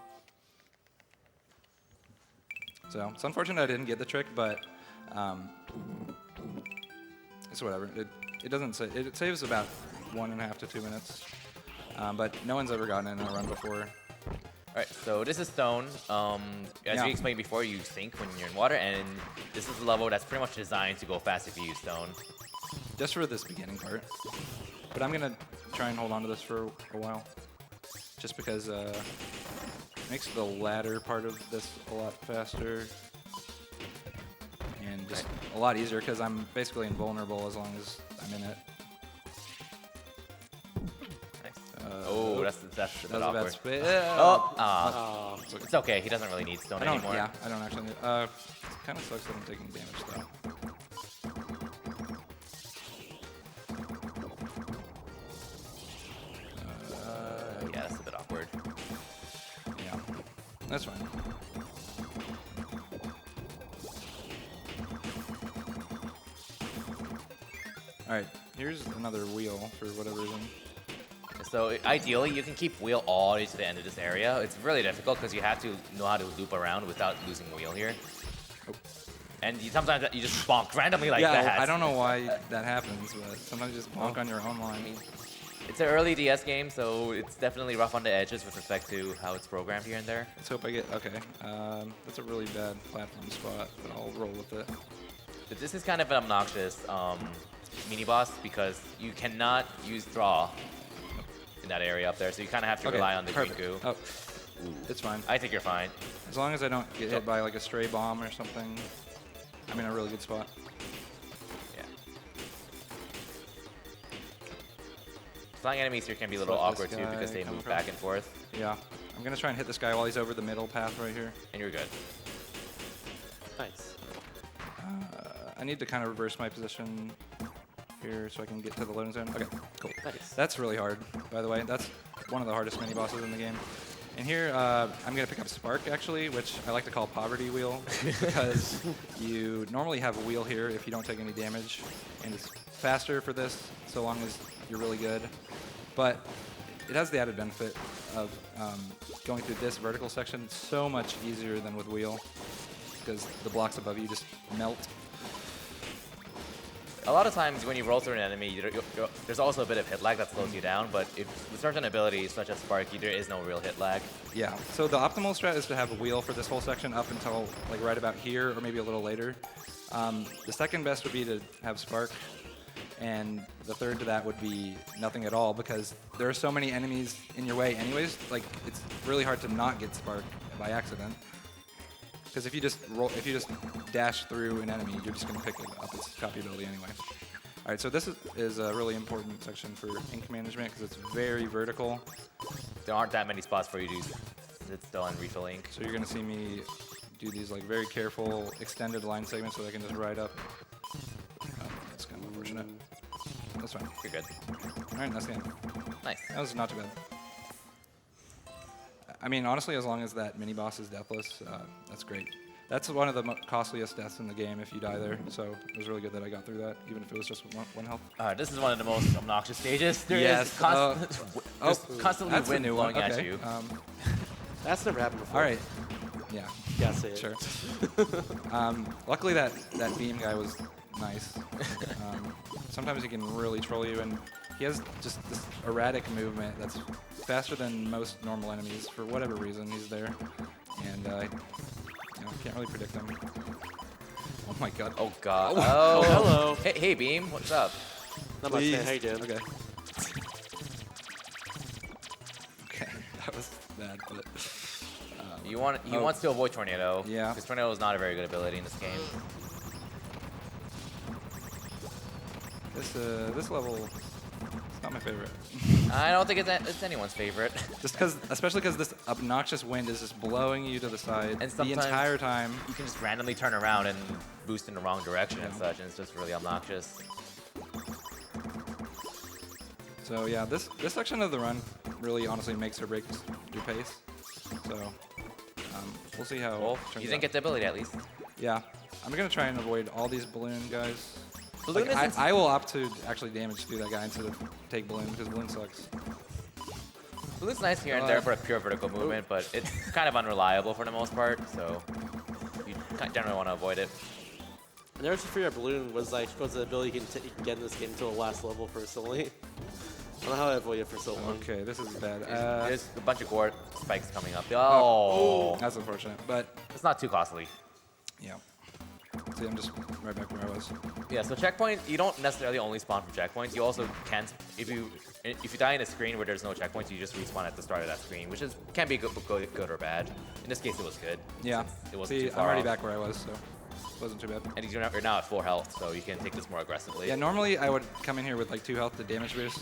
Speaker 4: So it's unfortunate I didn't get the trick, but it's whatever. It doesn't say, it saves about 1.5 to 2 minutes, but no one's ever gotten it in a run before.
Speaker 3: All right, so this is stone. As we explained before, you sink when you're in water, and this is a level that's pretty much designed to go fast if you use stone.
Speaker 4: Just for this beginning part. But I'm going to try and hold on to this for a while, just because it makes the latter part of this a lot faster and just a lot easier because I'm basically invulnerable as long as I'm in it.
Speaker 3: Oh, that's a bit
Speaker 4: That was a
Speaker 3: awkward.
Speaker 4: bad spit.
Speaker 3: Oh, it's okay. He doesn't really need stone
Speaker 4: I don't,
Speaker 3: anymore.
Speaker 4: yeah, I don't actually need it kind of sucks that I'm taking damage though.
Speaker 3: Yeah, that's a bit awkward.
Speaker 4: Yeah, that's fine. All right, here's another wheel for whatever reason.
Speaker 3: So ideally, you can keep wheel all the way to the end of this area. It's really difficult because you have to know how to loop around without losing wheel here.
Speaker 4: Oh.
Speaker 3: And sometimes you just bonk randomly like
Speaker 4: yeah,
Speaker 3: that.
Speaker 4: I don't know why that happens, but sometimes you just bonk on your own line.
Speaker 3: It's an early DS game, so it's definitely rough on the edges with respect to how it's programmed here and there.
Speaker 4: Let's hope I get, okay. That's a really bad platform spot, but I'll roll with it.
Speaker 3: But this is kind of an obnoxious mini-boss because you cannot use draw in that area up there, so you kind of have to rely on the green goo.
Speaker 4: Oh, it's fine.
Speaker 3: I think you're fine.
Speaker 4: As long as I don't get hit by like a stray bomb or something, I'm in a really good spot.
Speaker 3: Yeah. Flying enemies here can be a little
Speaker 4: Let this
Speaker 3: awkward too
Speaker 4: guy
Speaker 3: because they
Speaker 4: come
Speaker 3: move
Speaker 4: across.
Speaker 3: back and forth,
Speaker 4: Yeah, I'm gonna try and hit this guy while he's over the middle path right here.
Speaker 3: and you're good.
Speaker 5: Nice.
Speaker 4: I need to kind of reverse my position here so I can get to the loading zone. Okay, cool.
Speaker 5: Nice.
Speaker 4: That's really hard, by the way. That's one of the hardest mini bosses in the game. And here, I'm going to pick up Spark, actually, which I like to call Poverty Wheel, because you normally have a wheel here if you don't take any damage, and it's faster for this, so long as you're really good. But it has the added benefit of going through this vertical section so much easier than with wheel, because the blocks above you just melt.
Speaker 3: A lot of times when you roll through an enemy, there's also a bit of hit lag that slows you down, but with certain abilities such as Sparky, there is no real hit lag.
Speaker 4: Yeah, so the optimal strat is to have a wheel for this whole section up until like right about here or maybe a little later. The second best would be to have Spark, and the third to that would be nothing at all because there are so many enemies in your way anyways, like it's really hard to not get Spark by accident. Because if you just dash through an enemy, you're just going to pick up its copy ability anyway. All right, so this is a really important section for ink management because it's very vertical.
Speaker 3: There aren't that many spots for you to sit still and refill ink.
Speaker 4: So you're going to see me do these like very careful extended line segments so I can just ride up. Oh, that's kind of unfortunate. That's fine.
Speaker 3: You're good.
Speaker 4: All right, that's the end.
Speaker 3: Nice.
Speaker 4: That was not too bad. I mean, honestly, as long as that mini-boss is deathless, that's great. That's one of the costliest deaths in the game if you die there, so it was really good that I got through that, even if it was just one health.
Speaker 3: This is one of the most obnoxious stages. There is constantly
Speaker 4: that's
Speaker 3: wind
Speaker 4: a new
Speaker 3: blowing
Speaker 4: one.
Speaker 3: at
Speaker 4: Okay.
Speaker 3: you.
Speaker 5: That's never happened before.
Speaker 4: All right. Yeah.
Speaker 5: Yeah, say it.
Speaker 4: Sure. Luckily, that beam guy was nice. Sometimes he can really troll you, and he has just this erratic movement that's faster than most normal enemies. For whatever reason, he's there, and can't really predict him. Oh my god.
Speaker 3: Oh god.
Speaker 5: Oh, hello.
Speaker 3: Hey Beam, what's up?
Speaker 5: Not much, man. How you doing?
Speaker 4: Okay. Okay, that was bad, but
Speaker 3: He wants to avoid Tornado.
Speaker 4: Yeah.
Speaker 3: Because Tornado is not a very good ability in this game.
Speaker 4: this level is not my favorite.
Speaker 3: I don't think it's anyone's favorite.
Speaker 4: Just because, especially because this obnoxious wind is just blowing you to the side
Speaker 3: And
Speaker 4: the
Speaker 3: sometimes
Speaker 4: entire time.
Speaker 3: You can just randomly turn around and boost in the wrong direction and such, and it's just really obnoxious.
Speaker 4: So yeah, this section of the run really honestly makes or breaks your pace. So we'll see how.
Speaker 3: Well,
Speaker 4: it turns
Speaker 3: you didn't
Speaker 4: out.
Speaker 3: get the ability at least.
Speaker 4: Yeah, I'm gonna try and avoid all these balloon guys.
Speaker 3: Balloon
Speaker 4: Like,
Speaker 3: isn't-
Speaker 4: I will opt to actually damage through that guy instead of take balloon because balloon sucks.
Speaker 3: Balloon's nice here and there for a pure vertical movement, but it's kind of unreliable for the most part, so you generally want to avoid it.
Speaker 5: I never figured out balloon was the ability you can get in this game to a last level personally. I don't know how I avoided it for so long.
Speaker 4: Okay, this is bad.
Speaker 3: There's a bunch of gore spikes coming up. Oh,
Speaker 4: That's unfortunate, but
Speaker 3: it's not too costly.
Speaker 4: yeah. See, I'm just right back where I was.
Speaker 3: Yeah, so checkpoint, you don't necessarily only spawn from checkpoints. You also can, if you die in a screen where there's no checkpoints, you just respawn at the start of that screen, which can be good or bad. In this case, it was good.
Speaker 4: Yeah.
Speaker 3: It wasn't
Speaker 4: See,
Speaker 3: too far
Speaker 4: I'm already
Speaker 3: off.
Speaker 4: back where I was, so it wasn't too bad.
Speaker 3: And you're now at full health, so you can take this more aggressively.
Speaker 4: Yeah, normally I would come in here with like 2 health to damage boost,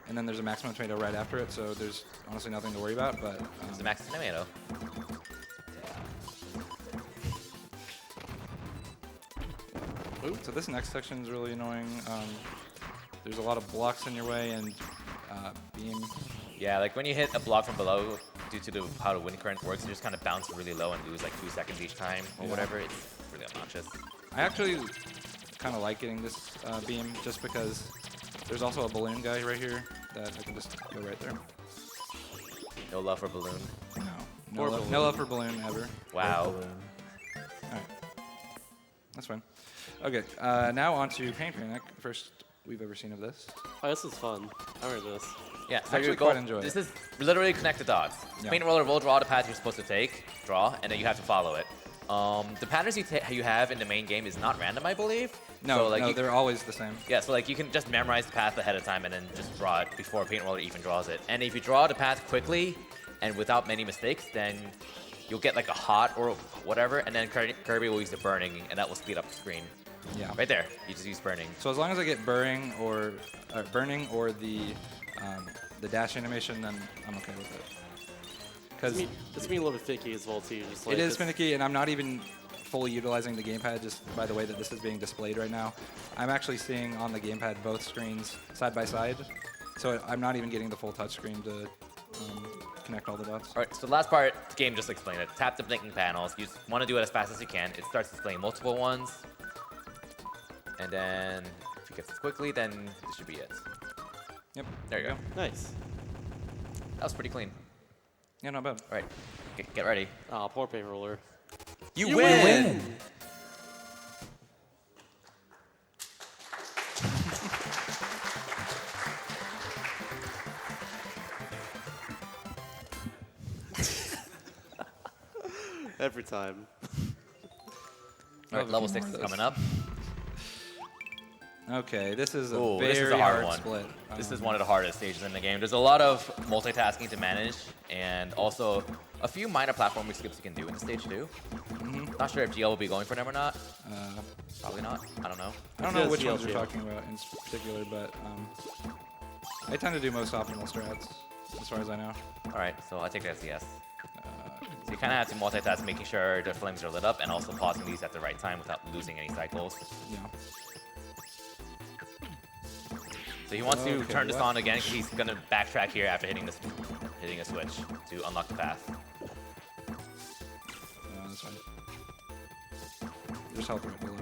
Speaker 4: and then there's a maximum tomato right after it, so there's honestly nothing to worry about. But
Speaker 3: It's the max tomato.
Speaker 4: so this next section is really annoying. There's a lot of blocks in your way and beam.
Speaker 3: Yeah, like when you hit a block from below, due to how the wind current works, you just kind of bounce really low and lose like 2 seconds each time or
Speaker 4: Yeah.
Speaker 3: whatever. It's really obnoxious.
Speaker 4: I actually kind of like getting this beam just because there's also a balloon guy right here that I can just go right there.
Speaker 3: No love for balloon.
Speaker 4: No love for balloon ever.
Speaker 3: Wow.
Speaker 4: Alright. That's fine. Okay, now on to Pain Panic. First we've ever seen of this.
Speaker 5: Oh, this is fun. I remember this.
Speaker 3: Yeah, so
Speaker 4: Actually
Speaker 3: you
Speaker 4: quite enjoy
Speaker 3: This
Speaker 4: it.
Speaker 3: is literally connect the dots.
Speaker 4: Yeah.
Speaker 3: Paint roller will draw the path you're supposed to draw, and then you have to follow it. The patterns you have in the main game is not random, I believe.
Speaker 4: No,
Speaker 3: so, like,
Speaker 4: no, they're always the same.
Speaker 3: Yeah, so like you can just memorize the path ahead of time and then just draw it before a paint roller even draws it. And if you draw the path quickly and without many mistakes, then you'll get like a hot or whatever, and then Kirby will use the burning, and that will speed up the screen.
Speaker 4: Yeah.
Speaker 3: Right there, you just use burning.
Speaker 4: So as long as I get burning or the dash animation, then I'm okay with it. Because
Speaker 5: It's gonna be a little bit finicky as well too. Just like
Speaker 4: it is
Speaker 5: it's-
Speaker 4: finicky, and I'm not even fully utilizing the gamepad just by the way that this is being displayed right now. I'm actually seeing on the gamepad both screens side by side, so I'm not even getting the full touch screen to connect all the dots.
Speaker 3: All right, so the last part, the game just explained it. Tap the blinking panels. You want to do it as fast as you can. It starts displaying multiple ones. And then if you get this quickly, then this should be it.
Speaker 4: Yep.
Speaker 3: There you go.
Speaker 5: Nice.
Speaker 3: That was pretty clean.
Speaker 4: Yeah, not bad.
Speaker 3: All right, get ready.
Speaker 5: Oh, poor paint roller.
Speaker 3: You win!
Speaker 5: Every time.
Speaker 3: All right, level 6 is coming up.
Speaker 4: Okay, this is a
Speaker 3: Ooh,
Speaker 4: very
Speaker 3: this is a hard
Speaker 4: hard
Speaker 3: one.
Speaker 4: split.
Speaker 3: This is one of the hardest stages in the game. There's a lot of multitasking to manage, and also a few minor platforming skips you can do in the stage too. Not sure if GL will be going for them or not. Probably not. I don't know.
Speaker 4: I don't know which
Speaker 5: GL
Speaker 4: ones you're
Speaker 5: GL.
Speaker 4: talking about in particular, but I tend to do most optimal strats, as far as I know.
Speaker 3: All right, so I take that as a yes. So you kind of have to multitask, making sure the flames are lit up, and also pausing these at the right time without losing any cycles.
Speaker 4: Yeah.
Speaker 3: So he wants to
Speaker 4: Okay,
Speaker 3: turn this
Speaker 4: what?
Speaker 3: on again because he's going to backtrack here after hitting a switch to unlock the path.
Speaker 4: That's fine. There's health right below.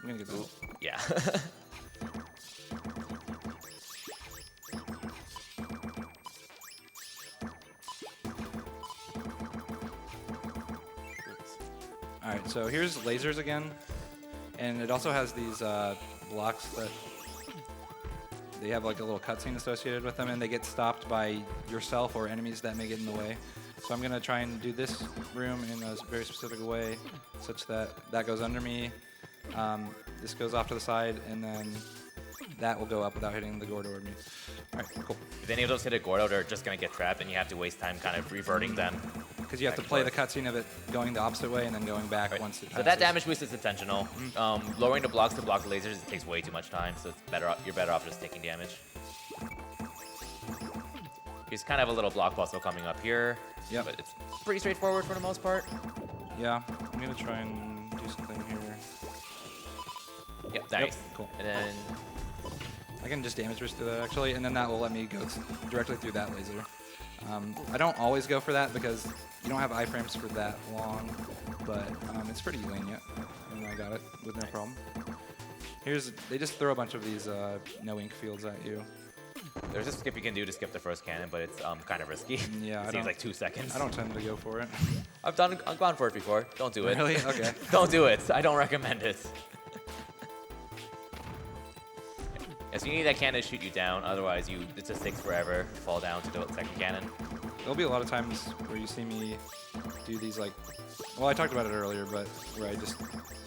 Speaker 4: I'm gonna get that.
Speaker 3: Yeah.
Speaker 4: All right, so here's lasers again, and it also has these blocks that they have like a little cutscene associated with them, and they get stopped by yourself or enemies that may get in the way. So I'm gonna try and do this room in a very specific way, such that that goes under me, this goes off to the side, and then that will go up without hitting the door toward me. All right, cool.
Speaker 3: If any of those hit a Gordo, they're just going to get trapped, and you have to waste time kind of reverting them.
Speaker 4: Because you have to play the cutscene of it going the opposite way and then going back once it
Speaker 3: So that
Speaker 4: passes.
Speaker 3: damage boost is intentional. Lowering the blocks to block the lasers, it takes way too much time, so it's better. You're better off just taking damage. Here's kind of a little block puzzle coming up here.
Speaker 4: Yep.
Speaker 3: But it's pretty straightforward for the most part.
Speaker 4: Yeah, I'm gonna try and do something here.
Speaker 3: Yep, nice.
Speaker 4: Cool.
Speaker 3: And then
Speaker 4: I can just damage boost through that actually, and then that will let me go directly through that laser. I don't always go for that because you don't have iframes for that long. but it's pretty lenient, and I got it with no problem. They just throw a bunch of these no ink fields at you.
Speaker 3: There's a skip you can do to skip the first cannon, but it's kind of risky.
Speaker 4: Yeah,
Speaker 3: It seems like 2 seconds.
Speaker 4: I don't tend to go for it.
Speaker 3: I've gone for it before. Don't do it.
Speaker 4: Really? Okay.
Speaker 3: Don't do it. I don't recommend it. Yes, you need that cannon to shoot you down. Otherwise, it just takes forever to fall down to the second cannon.
Speaker 4: There'll be a lot of times where you see me do these like, well, I talked about it earlier, but where I just,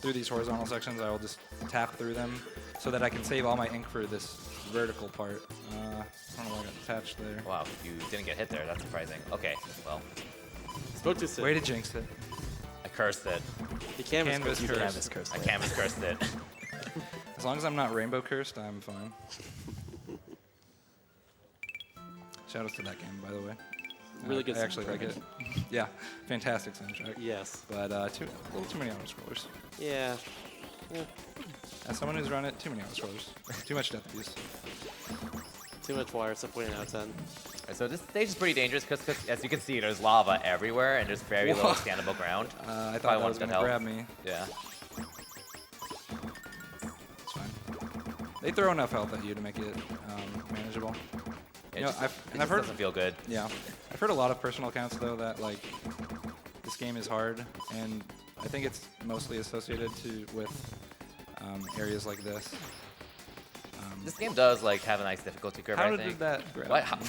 Speaker 4: through these horizontal sections, I will just tap through them so that I can save all my ink for this vertical part. I don't know why I got attached there.
Speaker 3: Wow, you didn't get hit there. That's surprising. Okay, well,
Speaker 5: Spoke too soon.
Speaker 4: Way to jinx it.
Speaker 3: I cursed it.
Speaker 5: The canvas
Speaker 4: Canvas
Speaker 5: cursed.
Speaker 4: curse.
Speaker 6: Canvas cursed.
Speaker 3: I canvas cursed it.
Speaker 4: As long as I'm not rainbow cursed, I'm fine. Shout out to that game, by the way.
Speaker 5: Really good
Speaker 4: I actually like it. Yeah, fantastic soundtrack.
Speaker 5: Yes.
Speaker 4: But a little too many auto-scrollers.
Speaker 5: Yeah.
Speaker 4: As someone who's run it, too many auto-scrollers. Too much death abuse.
Speaker 5: Too much wire, 7.8 out of 10.
Speaker 3: Alright, so this stage is pretty dangerous because, as you can see, there's lava everywhere and there's very little standable ground.
Speaker 4: I thought
Speaker 3: Probably
Speaker 4: that
Speaker 3: wants
Speaker 4: was going
Speaker 3: that
Speaker 4: to
Speaker 3: help.
Speaker 4: grab me.
Speaker 3: Yeah.
Speaker 4: It's fine. They throw enough health at you to make it manageable.
Speaker 3: It
Speaker 4: You know,
Speaker 3: just,
Speaker 4: I've
Speaker 3: it just
Speaker 4: heard,
Speaker 3: doesn't feel good.
Speaker 4: yeah, I've heard a lot of personal accounts though that like this game is hard, and I think it's mostly associated with areas like this.
Speaker 3: This game does have a nice difficulty curve,
Speaker 4: How
Speaker 3: I
Speaker 4: did
Speaker 3: think.
Speaker 4: that grab
Speaker 3: What?
Speaker 4: me?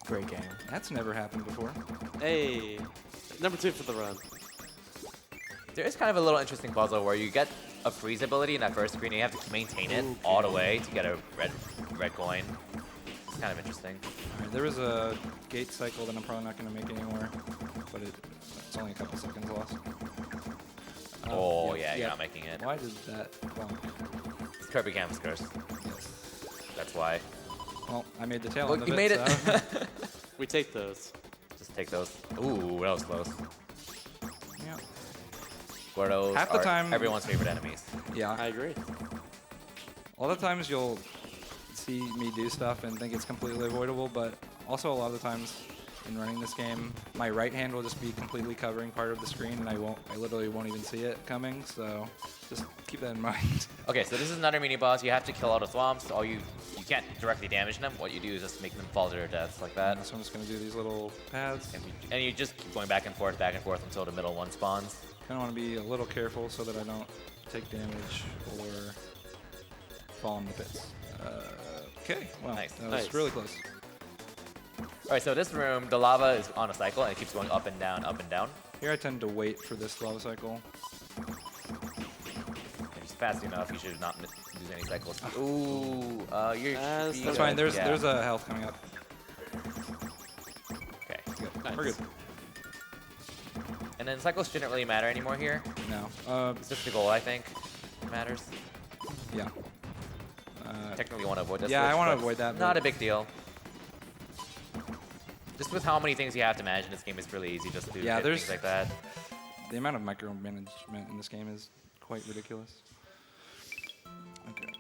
Speaker 6: Great game.
Speaker 4: That's never happened before.
Speaker 5: Hey. Number 2 for the run.
Speaker 3: There is kind of a little interesting puzzle where you get a freeze ability in that first screen and you have to maintain it all the way to get a red coin. It's kind of interesting.
Speaker 4: All right, there was a gate cycle that I'm probably not going to make anymore, but it's only a couple seconds lost.
Speaker 3: Oh, yeah, you're not making it.
Speaker 4: Why did that bonk?
Speaker 3: It's Kirby Canvas Curse.
Speaker 4: Yes.
Speaker 3: That's why.
Speaker 4: Well, I made the tail
Speaker 3: Well,
Speaker 4: end of
Speaker 3: you
Speaker 4: it.
Speaker 3: made it.
Speaker 4: So.
Speaker 5: We take those.
Speaker 3: Just take those. Ooh, that was close.
Speaker 4: Yeah.
Speaker 3: Gordos
Speaker 4: Half the
Speaker 3: are
Speaker 4: time-
Speaker 3: everyone's favorite enemies.
Speaker 4: Yeah.
Speaker 5: I agree.
Speaker 4: A lot of times you'll see me do stuff and think it's completely avoidable, but also a lot of the times in running this game, my right hand will just be completely covering part of the screen, and I literally won't even see it coming. So just keep that in mind.
Speaker 3: Okay, so this is another mini boss. You have to kill all the thwomps. You can't directly damage them. What you do is just make them fall to their deaths like that.
Speaker 4: So I'm just gonna do these little paths.
Speaker 3: And you just keep going back and forth until the middle one spawns.
Speaker 4: Kind of want to be a little careful so that I don't take damage or fall in the pits. Okay, wow,
Speaker 3: Nice.
Speaker 4: that was
Speaker 5: Nice.
Speaker 4: really close.
Speaker 3: All right, so this room, the lava is on a cycle and it keeps going up and down, up and down.
Speaker 4: Here I tend to wait for this lava cycle.
Speaker 3: If it's fast enough, you should not lose any cycles. Ooh, you're.
Speaker 5: That's
Speaker 4: That's fine. There's
Speaker 3: yeah.
Speaker 4: a health coming up.
Speaker 3: Okay.
Speaker 4: Good.
Speaker 5: Nice.
Speaker 4: We're good.
Speaker 3: And then cycles shouldn't really matter anymore here.
Speaker 4: No.
Speaker 3: It's just the goal, I think, matters.
Speaker 4: Yeah.
Speaker 3: Technically, you want to avoid this.
Speaker 4: Yeah, I
Speaker 3: switch,
Speaker 4: wanna
Speaker 3: but
Speaker 4: avoid that,
Speaker 3: Not
Speaker 4: but-
Speaker 3: a big deal. Just with how many things you have to manage in this game, it's really easy just to
Speaker 4: Yeah,
Speaker 3: hit
Speaker 4: there's-
Speaker 3: things like that.
Speaker 4: The amount of micromanagement in this game is quite ridiculous. Okay.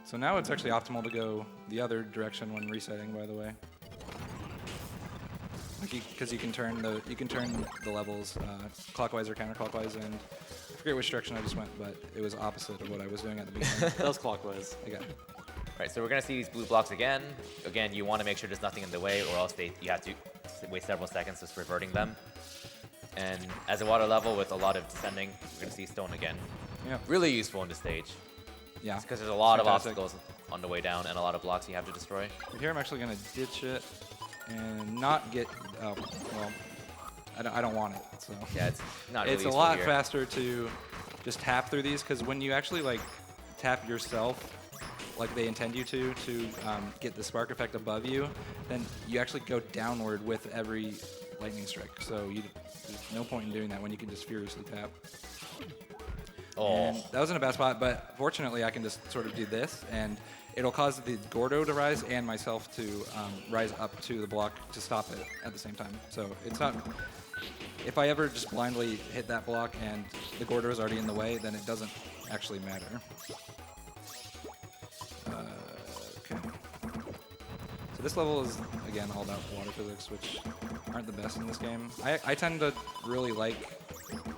Speaker 4: So now it's actually optimal to go the other direction when resetting, by the way. Because you can turn the levels clockwise or counterclockwise, and I forget which direction I just went, but it was opposite of what I was doing at the beginning.
Speaker 5: That was clockwise.
Speaker 4: Okay.
Speaker 3: Right, so we're gonna see these blue blocks again. Again, you want to make sure there's nothing in the way, or else you have to wait several seconds just reverting them. And as a water level with a lot of descending, we're gonna see stone again.
Speaker 4: Yeah.
Speaker 3: Really useful in this stage,
Speaker 4: Yeah.
Speaker 3: because there's a lot
Speaker 4: Fantastic.
Speaker 3: of obstacles on the way down and a lot of blocks you have to destroy.
Speaker 4: But here I'm actually going to ditch it and not get. Oh, well, I don't want it. So.
Speaker 3: Yeah, it's not really
Speaker 4: It's a
Speaker 3: useful
Speaker 4: lot
Speaker 3: here.
Speaker 4: faster to just tap through these, because when you actually tap yourself like they intend you to get the spark effect above you, then you actually go downward with every lightning strike. So there's no point in doing that when you can just furiously tap.
Speaker 3: Oh,
Speaker 4: And that was in a bad spot, but fortunately I can just sort of do this, and it'll cause the Gordo to rise and myself to rise up to the block to stop it at the same time. So it's not. If I ever just blindly hit that block and the Gordo is already in the way, then it doesn't actually matter. Okay. This level is, again, all about water physics, which aren't the best in this game. I tend to really like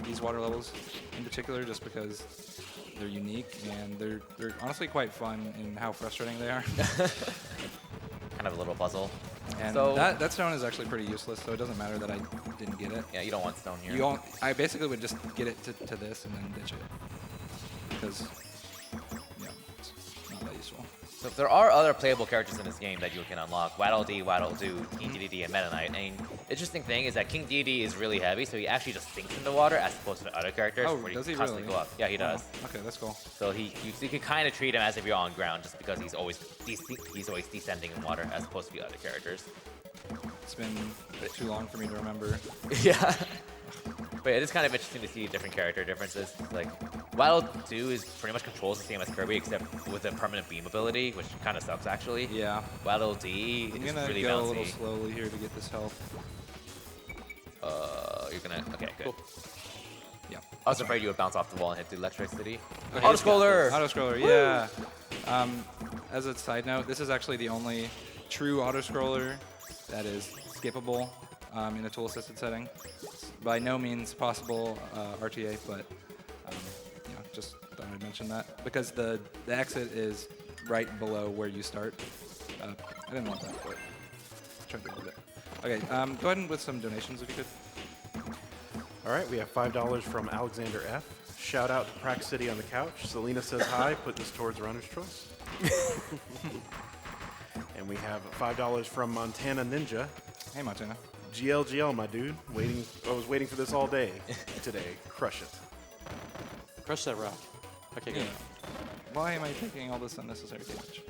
Speaker 4: these water levels in particular just because they're unique and they're honestly quite fun in how frustrating they are.
Speaker 3: Kind of a little puzzle.
Speaker 4: And
Speaker 3: So-
Speaker 4: that stone is actually pretty useless, so it doesn't matter that I didn't get it.
Speaker 3: Yeah, you don't want stone here.
Speaker 4: You don't, I basically would just get it to this and then ditch it. Because, yeah, it's not that useful.
Speaker 3: So there are other playable characters in this game that you can unlock. Waddle Dee, Waddle Doo, King Dedede, and Meta Knight. And interesting thing is that King Dedede is really heavy, so he actually just sinks in the water as opposed to the other characters
Speaker 4: Oh,
Speaker 3: where
Speaker 4: does he
Speaker 3: constantly
Speaker 4: really?
Speaker 3: go up. Yeah, he does.
Speaker 4: Okay, that's cool.
Speaker 3: So you can kind of treat him as if you're on ground just because he's always descending in water as opposed to the other characters.
Speaker 4: It's been too long for me to remember.
Speaker 3: Yeah. But it is kind of interesting to see different character differences. Like, Waddle Doo is pretty much controls the same as Kirby, except with a permanent beam ability, which kind of sucks actually.
Speaker 4: Yeah.
Speaker 3: Waddle Dee
Speaker 4: I'm
Speaker 3: is
Speaker 4: gonna
Speaker 3: really
Speaker 4: go
Speaker 3: bouncy.
Speaker 4: a little slowly here to get this health.
Speaker 3: You're gonna, okay, good.
Speaker 5: Cool.
Speaker 4: Yeah.
Speaker 3: I was afraid you would bounce off the wall and hit the electricity.
Speaker 4: Okay.
Speaker 3: Auto-scroller!
Speaker 4: Auto-scroller, yeah. As a side note, this is actually the only true auto-scroller that is skippable in a tool-assisted setting. It's by no means possible RTA, but you know, just thought I'd mention that. Because the exit is right below where you start. I didn't want that, but I tried to avoid it. Okay, go ahead and with some donations if you could.
Speaker 2: All right, we have $5 from Alexander F. Shout out to Prac City on the couch. Selena says hi. Put this towards Runner's Choice. And we have $5 from Montana Ninja.
Speaker 4: Hey, Montana.
Speaker 2: GLGL, my dude. I was waiting for this all day today. Crush it.
Speaker 5: Crush that rock. Okay, good.
Speaker 4: Yeah. Why am I taking all this unnecessary damage?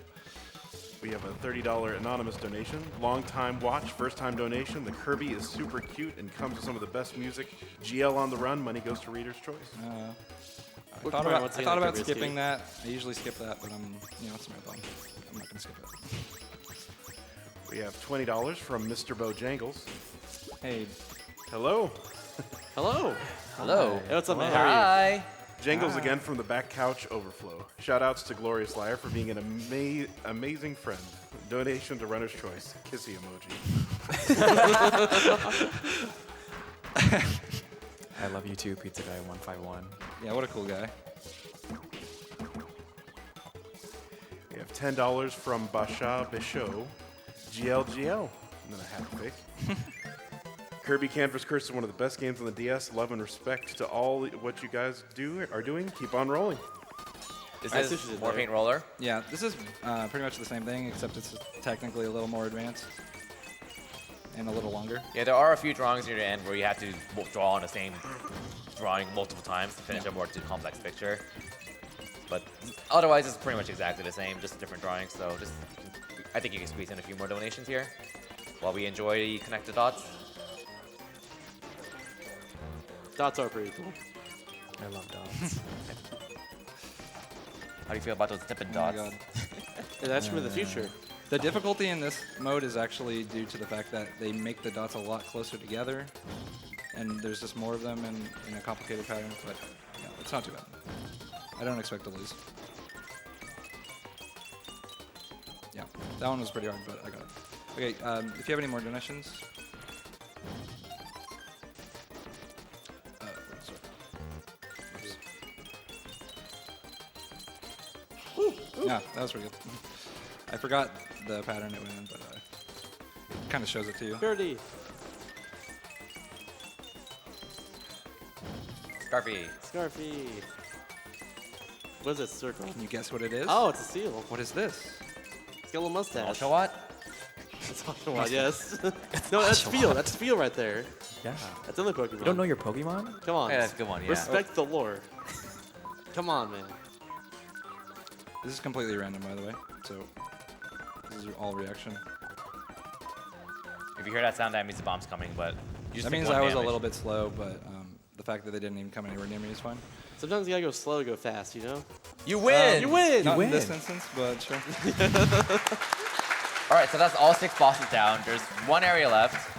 Speaker 2: We have a $30 anonymous donation. Long time watch, first time donation. The Kirby is super cute and comes with some of the best music. GL on the run. Money goes to Reader's Choice.
Speaker 4: I
Speaker 5: Look
Speaker 4: thought
Speaker 5: around,
Speaker 4: about,
Speaker 5: what's
Speaker 4: I
Speaker 5: the
Speaker 4: thought
Speaker 5: other
Speaker 4: about
Speaker 5: Kirby
Speaker 4: skipping
Speaker 5: escape?
Speaker 4: that. I usually skip that, but it's a marathon. I'm not gonna skip it.
Speaker 2: We have $20 from Mr. Bojangles.
Speaker 4: Hey,
Speaker 2: Hello.
Speaker 5: Hello.
Speaker 3: Hello.
Speaker 5: Hey, what's up, man? How are you?
Speaker 3: Hi.
Speaker 2: Jangles again from the back couch overflow. Shout outs to GloriousLiar for being an amazing friend. Donation to Runner's Choice. Kissy emoji.
Speaker 6: I love you too, Pizza Guy 151.
Speaker 4: yeah, what a cool guy.
Speaker 2: We have $10 from Basha Bisho. GLGL. And then a happy face. Kirby Canvas Curse is one of the best games on the DS. Love and respect to all what you guys are doing. Keep on rolling.
Speaker 3: This
Speaker 5: I see what
Speaker 3: is
Speaker 5: you did
Speaker 3: War
Speaker 5: there.
Speaker 3: Paint Roller.
Speaker 4: Yeah, this is pretty much the same thing, except it's technically a little more advanced and a little longer.
Speaker 3: Yeah, there are a few drawings near the end where you have to draw on the same drawing multiple times to finish a more complex picture. But otherwise, it's pretty much exactly the same, just different drawings. So I think you can squeeze in a few more donations here while we enjoy the connected dots.
Speaker 5: Dots are pretty cool.
Speaker 6: I love dogs.
Speaker 3: How do you feel about those Dippin'
Speaker 4: Oh my
Speaker 3: Dots?
Speaker 4: God.
Speaker 5: Yeah, that's for the future.
Speaker 4: The difficulty in this mode is actually due to the fact that they make the dots a lot closer together, and there's just more of them in a complicated pattern, but yeah, it's not too bad. I don't expect to lose. Yeah, that one was pretty hard, but I got it. Okay, if you have any more donations. Sorry. Oops. Yeah, that was pretty good. I forgot the pattern it went in, but it kind of shows it to you.
Speaker 5: Birdie.
Speaker 3: Scarfy.
Speaker 5: Scarfy. What is it, circle?
Speaker 4: Can you guess what it is?
Speaker 5: Oh, it's a seal.
Speaker 4: What is this?
Speaker 5: It's got a little mustache.
Speaker 3: Ultra what?
Speaker 5: It's Ultra, yes. No, that's Feel. That's Feel right there.
Speaker 6: Yeah.
Speaker 5: That's another Pokemon.
Speaker 6: You don't know your Pokemon?
Speaker 5: Come on.
Speaker 3: Yeah, that's a good one, yeah.
Speaker 5: Respect the lore. Come on, man.
Speaker 4: This is completely random, by the way. So this is all reaction.
Speaker 3: If you hear that sound, that means the bomb's coming, but you just
Speaker 4: That
Speaker 3: take
Speaker 4: means
Speaker 3: one
Speaker 4: I was
Speaker 3: damage.
Speaker 4: a little bit slow, but the fact that they didn't even come anywhere near me is fine.
Speaker 5: Sometimes you gotta go slow to go fast, you know?
Speaker 3: You win!
Speaker 5: You win!
Speaker 4: Not
Speaker 6: win.
Speaker 4: in this instance, but sure.
Speaker 3: All right, so that's all 6 bosses down. There's one area left.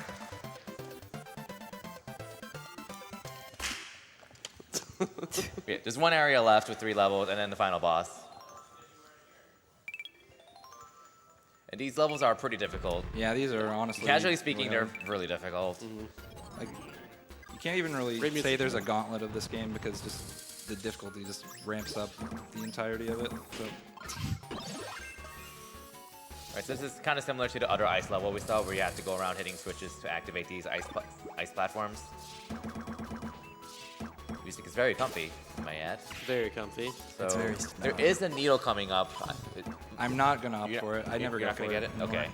Speaker 3: Yeah, there's one area left with 3 levels, and then the final boss. And these levels are pretty difficult.
Speaker 4: Yeah, these are honestly.
Speaker 3: Casually speaking,
Speaker 4: really
Speaker 3: they're really difficult.
Speaker 4: like, you can't even really
Speaker 5: Great
Speaker 4: say
Speaker 5: music.
Speaker 4: there's a gauntlet of this game because just the difficulty just ramps up the entirety of it. So
Speaker 3: Right, so this is kind of similar to the other ice level we saw, where you have to go around hitting switches to activate these ice platforms. Music is very comfy, I might add.
Speaker 5: Very comfy.
Speaker 3: So
Speaker 6: It's very
Speaker 3: there
Speaker 6: snowy.
Speaker 3: is a needle coming up.
Speaker 4: I'm not gonna opt
Speaker 3: You're-
Speaker 4: for it. I never
Speaker 3: you're
Speaker 4: go
Speaker 3: not
Speaker 4: for
Speaker 3: gonna get it?
Speaker 4: anymore,
Speaker 3: Okay.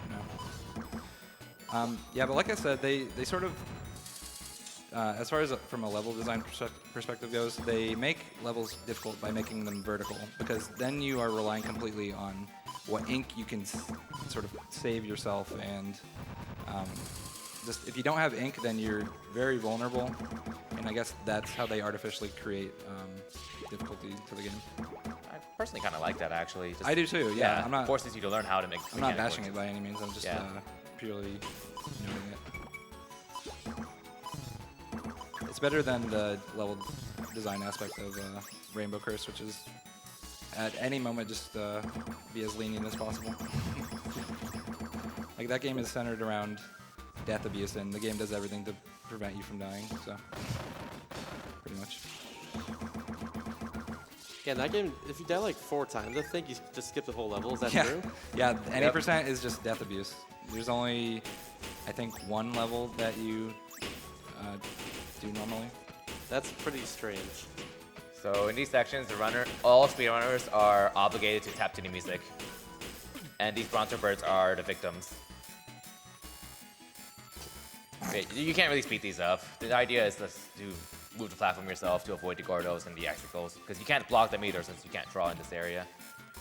Speaker 4: No. Yeah, but like I said, they sort of, as far as from a level design perspective goes, they make levels difficult by making them vertical, because then you are relying completely on what ink you can sort of save yourself, and just if you don't have ink, then you're very vulnerable, and I guess that's how they artificially create difficulty to the game.
Speaker 3: I personally kind of like that, actually. Just,
Speaker 4: I do too. Yeah, I'm not.
Speaker 3: forces you to learn how to make.
Speaker 4: I'm not bashing it by any means. I'm just
Speaker 3: Yeah.
Speaker 4: purely noting it. It's better than the level design aspect of Rainbow Curse, which is at any moment just be as lenient as possible. Like that game is centered around death abuse, and the game does everything to prevent you from dying. So pretty much.
Speaker 5: Yeah, in that game, if you die like 4 times, I think you just skip the whole level. Is that
Speaker 4: Yeah,
Speaker 5: true?
Speaker 4: yeah. Any
Speaker 3: Yep.
Speaker 4: percent is just death abuse. There's only, I think, 1 level that you do normally.
Speaker 5: That's pretty strange.
Speaker 3: So in these sections, all speedrunners are obligated to tap to the music, and these bronzer birds are the victims. Okay, you can't really speed these up. The idea is just to move the platform yourself to avoid the Gordos and the Extricals, because you can't block them either since you can't draw in this area.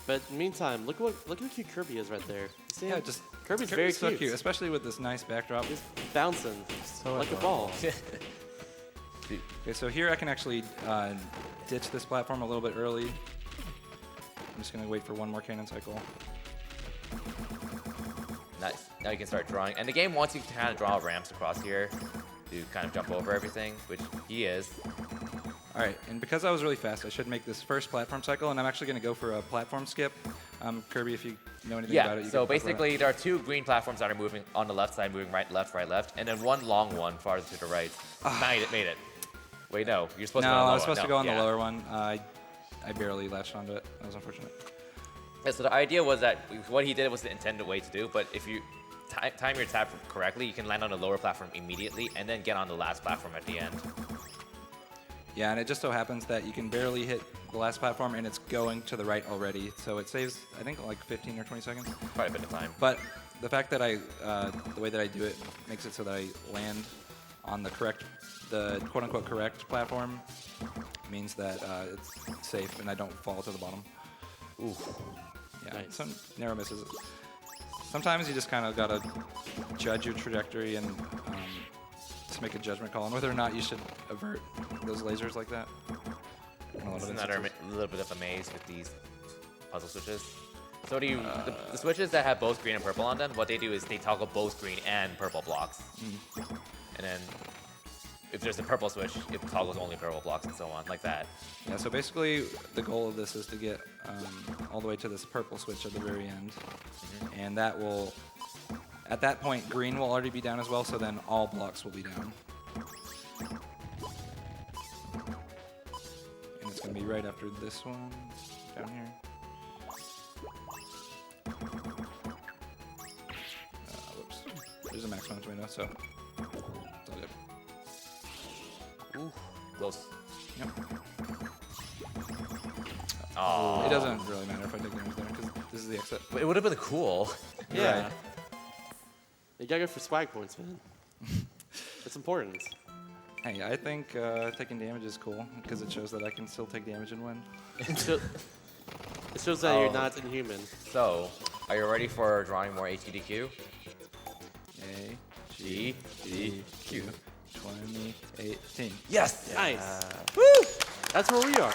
Speaker 5: But meantime, look how cute Kirby is right there. You see
Speaker 4: Yeah,
Speaker 5: him?
Speaker 4: just
Speaker 5: Kirby's very
Speaker 4: so
Speaker 5: cute.
Speaker 4: especially with this nice backdrop.
Speaker 5: He's bouncing
Speaker 6: So
Speaker 5: like a
Speaker 6: adorable.
Speaker 5: ball.
Speaker 4: Okay, so here I can actually ditch this platform a little bit early. I'm just gonna wait for 1 more cannon cycle.
Speaker 3: Nice. Now you can start drawing. And the game wants you to kind of draw ramps across here to kind of jump over everything, which he is.
Speaker 4: All right, and because I was really fast, I should make this first platform cycle, and I'm actually gonna go for a platform skip. Kirby, if you know anything about it, you
Speaker 3: So
Speaker 4: can talk about it.
Speaker 3: basically, there are 2 green platforms that are moving on the left side, moving right, left, and then 1 long one farther to the right. Made it. Wait, no. You're supposed to go on the
Speaker 4: No, I
Speaker 3: lower
Speaker 4: was supposed
Speaker 3: one.
Speaker 4: to go on
Speaker 3: Yeah.
Speaker 4: the lower one. I barely latched onto it. That was unfortunate.
Speaker 3: Yeah, so the idea was that what he did was the intended way to do, but if you time your tap correctly, you can land on the lower platform immediately and then get on the last platform at the end.
Speaker 4: Yeah, and it just so happens that you can barely hit the last platform, and it's going to the right already. So it saves, I think, like 15 or 20 seconds.
Speaker 3: Quite a bit of time.
Speaker 4: But the fact that the way that I do it makes it so that I land on the quote-unquote correct platform means that it's safe and I don't fall to the bottom.
Speaker 3: Ooh.
Speaker 4: Yeah,
Speaker 5: Nice.
Speaker 4: some narrow misses. Sometimes you just kind of gotta judge your trajectory and just make a judgment call on whether or not you should avert those lasers like that. In a lot
Speaker 3: This
Speaker 4: of
Speaker 3: is another
Speaker 4: instances.
Speaker 3: little bit of a maze with these puzzle switches. So the switches that have both green and purple on them, what they do is they toggle both green and purple blocks. And then if there's a purple switch, it toggles only purple blocks and so on, like that.
Speaker 4: Yeah, so basically the goal of this is to get all the way to this purple switch at the very end. And that will, at that point, green will already be down as well, so then all blocks will be down. And it's going to be right after this one, down here. Whoops. There's a maximum tomato, so it's all good.
Speaker 3: Ooh, close.
Speaker 4: Yep.
Speaker 3: Oh,
Speaker 4: It doesn't really matter if I take damage there, because this is the exit.
Speaker 3: But it would have been cool.
Speaker 5: Yeah.
Speaker 4: Right.
Speaker 5: You gotta go for swag points, man. It's important.
Speaker 4: Hey, I think taking damage is cool, because it shows that I can still take damage and win.
Speaker 5: It shows that you're
Speaker 3: Oh.
Speaker 5: not inhuman.
Speaker 3: So, are you ready for drawing more AGDQ?
Speaker 4: A,
Speaker 3: G, D, Q.
Speaker 4: 2018.
Speaker 3: Yes!
Speaker 5: Nice. Woo! That's where we are.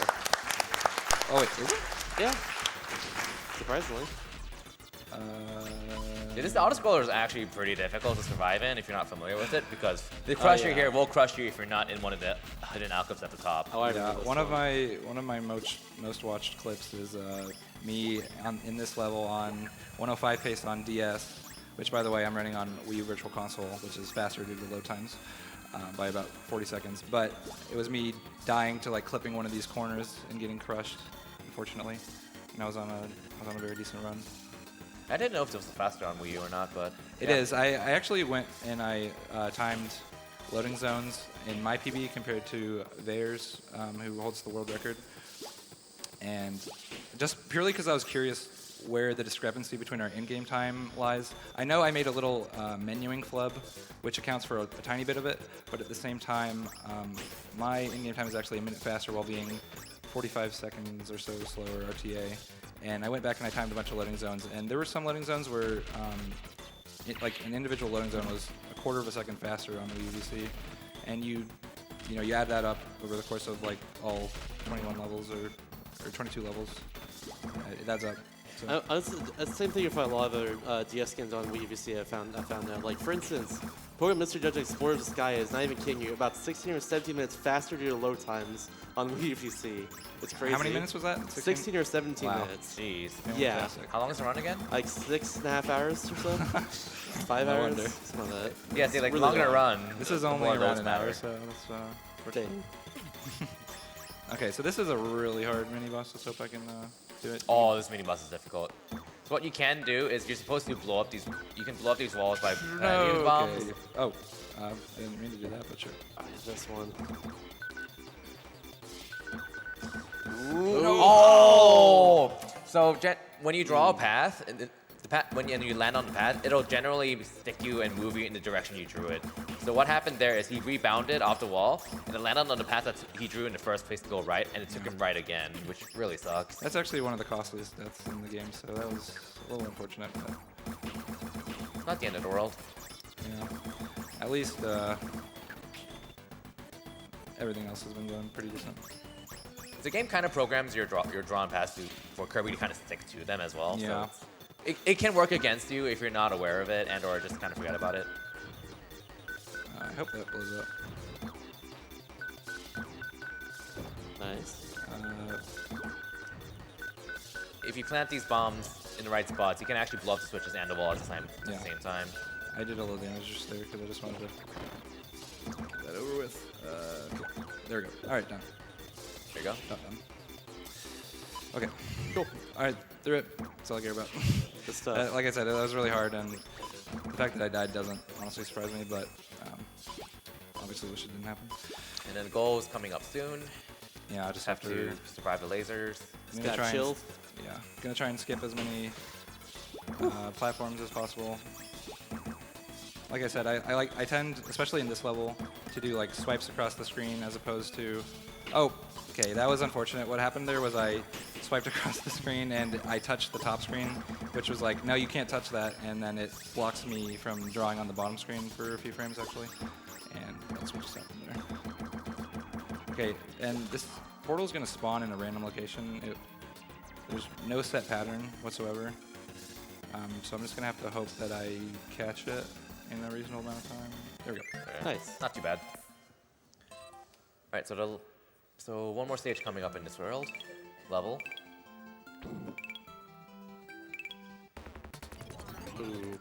Speaker 4: Oh, wait, is it?
Speaker 5: Yeah. Surprisingly.
Speaker 3: This auto-scroller is actually pretty difficult to survive in if you're not familiar with it, because the crusher here will crush you if you're not in one of the hidden alcoves at the top.
Speaker 5: Oh, I
Speaker 4: Yeah,
Speaker 5: remember this
Speaker 4: one of my most watched clips is me in this level on 105 pace on DS, which by the way I'm running on Wii U Virtual Console, which is faster due to load times by about 40 seconds. But it was me dying to like clipping one of these corners and getting crushed, unfortunately. And I was on a very decent run.
Speaker 3: I didn't know if it was faster on Wii U or not, but
Speaker 4: It is. I actually went and I timed loading zones in my PB compared to theirs, who holds the world record. And just purely because I was curious where the discrepancy between our in-game time lies. I know I made a little menuing flub, which accounts for a tiny bit of it, but at the same time, my in-game time is actually a minute faster while being 45 seconds or so slower RTA. And I went back and I timed a bunch of loading zones, and there were some loading zones where like an individual loading zone was a quarter of a second faster on the UVC, and you add that up over the course of like all 21 levels or 22 levels, it adds up. So.
Speaker 5: It's the same thing for a lot of other DS games on Wii UVC I found out. Like, for instance, Pokemon Mystery Dungeon Explorer of the Sky is not even kidding you, about 16 or 17 minutes faster due to load times on Wii UVC. It's crazy.
Speaker 4: How many minutes was that?
Speaker 5: 16 or 17
Speaker 4: Wow.
Speaker 5: minutes.
Speaker 3: jeez.
Speaker 5: Yeah.
Speaker 4: Fantastic.
Speaker 3: How long is the run again?
Speaker 5: Like 6.5 hours or so? 5
Speaker 4: No
Speaker 5: hours?
Speaker 4: wonder.
Speaker 5: Something like that.
Speaker 3: Yeah, see, like
Speaker 5: Really
Speaker 3: longer to
Speaker 5: long.
Speaker 3: run.
Speaker 4: This is
Speaker 3: the
Speaker 4: only
Speaker 3: more
Speaker 4: around
Speaker 3: loads
Speaker 4: an
Speaker 3: matter.
Speaker 4: hour, so that's
Speaker 5: Dang.
Speaker 4: okay, so this is a really hard mini boss. Let's hope I can do it.
Speaker 3: Oh, this mini boss is difficult. So what you can do is you're supposed to blow up these. You can blow up these walls by using bombs.
Speaker 4: Okay. Oh, I didn't mean to do that, but sure.
Speaker 5: This one.
Speaker 3: Oh! So when you draw a path, and when you land on the path, it'll generally stick you and move you in the direction you drew it. So what happened there is he rebounded off the wall, and it landed on the path that he drew in the first place to go right, and it took him right again, which really sucks.
Speaker 4: That's actually one of the costliest deaths in the game, so that was a little unfortunate. But
Speaker 3: Not the end of the world.
Speaker 4: yeah, at least everything else has been going pretty decent.
Speaker 3: The game kind of programs your drawn paths for Kirby to kind of stick to them as well.
Speaker 4: Yeah.
Speaker 3: So it can work against you if you're not aware of it and or just kind of forget about it.
Speaker 4: I hope that blows up.
Speaker 5: Nice.
Speaker 3: If you plant these bombs in the right spots, you can actually blow up the switches and the wall at the same time.
Speaker 4: I did a little damage just there because I just wanted to get that over with. Okay. There we go. All right, done.
Speaker 3: There you go.
Speaker 4: Done. Okay, cool. All right, through it. That's all I care about.
Speaker 5: Good stuff.
Speaker 4: Like I said, that was really hard, and the fact that I died doesn't honestly surprise me, but obviously wish it didn't happen.
Speaker 3: And then the goal is coming up soon.
Speaker 4: Yeah, I just
Speaker 3: Have to survive the lasers.
Speaker 4: I'm gonna
Speaker 5: Got
Speaker 4: try
Speaker 5: chilled.
Speaker 4: yeah, gonna try and skip as many platforms as possible. Like I said, I tend, especially in this level, to do like swipes across the screen as opposed to. Oh, okay, that was unfortunate. What happened there was I swiped across the screen and I touched the top screen, which was like, no, you can't touch that, and then it blocks me from drawing on the bottom screen for a few frames actually, and that's what just happened there. Okay, and this portal is going to spawn in a random location. There's no set pattern whatsoever, so I'm just going to have to hope that I catch it in a reasonable amount of time. There we go.
Speaker 5: Nice.
Speaker 3: Not too bad. All right, so one more stage coming up in this level.
Speaker 5: Ooh.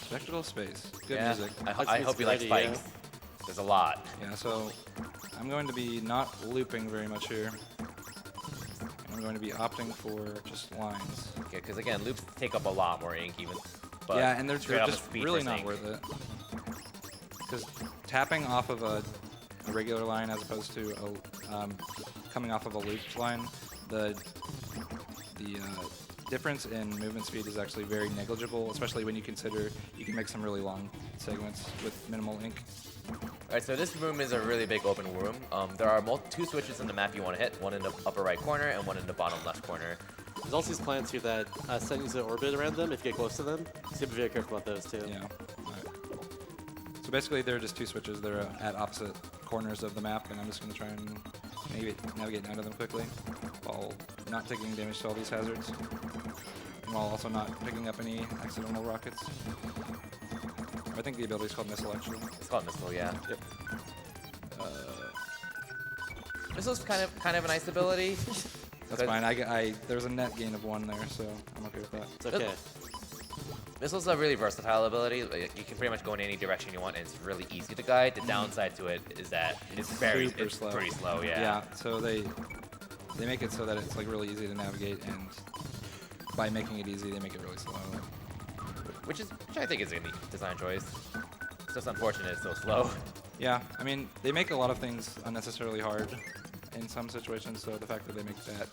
Speaker 4: Spectral space. Good
Speaker 3: Yeah,
Speaker 4: music.
Speaker 3: I hope you like
Speaker 5: Spidey,
Speaker 3: spikes. There's a lot.
Speaker 4: Yeah, so I'm going to be not looping very much here. I'm going to be opting for just lines.
Speaker 3: Okay, because again, loops take up a lot more ink even. But
Speaker 4: Yeah, and they're
Speaker 3: straight up
Speaker 4: just
Speaker 3: a speed
Speaker 4: really
Speaker 3: versus
Speaker 4: not
Speaker 3: ink.
Speaker 4: worth it. Because tapping off of a regular line as opposed to coming off of a looped line, the difference in movement speed is actually very negligible, especially when you consider you can make some really long segments with minimal ink.
Speaker 3: Alright, so this room is a really big open room. There are two switches in the map you want to hit, one in the upper right corner and one in the bottom left corner.
Speaker 5: There's also these plants here that send you to orbit around them if you get close to them. So you have to be very careful about those too.
Speaker 4: Yeah. Alright. So basically, there are just two switches. They're at opposite corners of the map, and I'm just going to try and navigate down to them quickly while not taking damage to all these hazards. while also not picking up any accidental rockets. I think the ability is called Missile, actually.
Speaker 3: It's called Missile, yeah.
Speaker 5: Yep.
Speaker 3: Missile's kind of a nice ability.
Speaker 4: That's fine. There's a net gain of 1 there, so I'm okay with that.
Speaker 5: It's okay.
Speaker 3: Missile's a really versatile ability. Like, you can pretty much go in any direction you want, and it's really easy to guide. The downside to it is that it's pretty slow. Yeah.
Speaker 4: Yeah. So they make it so that it's like really easy to navigate, and by making it easy, they make it really slow.
Speaker 3: Which I think is a neat design choice. It's just unfortunate it's so slow.
Speaker 4: Yeah. I mean, they make a lot of things unnecessarily hard in some situations. So the fact that they make that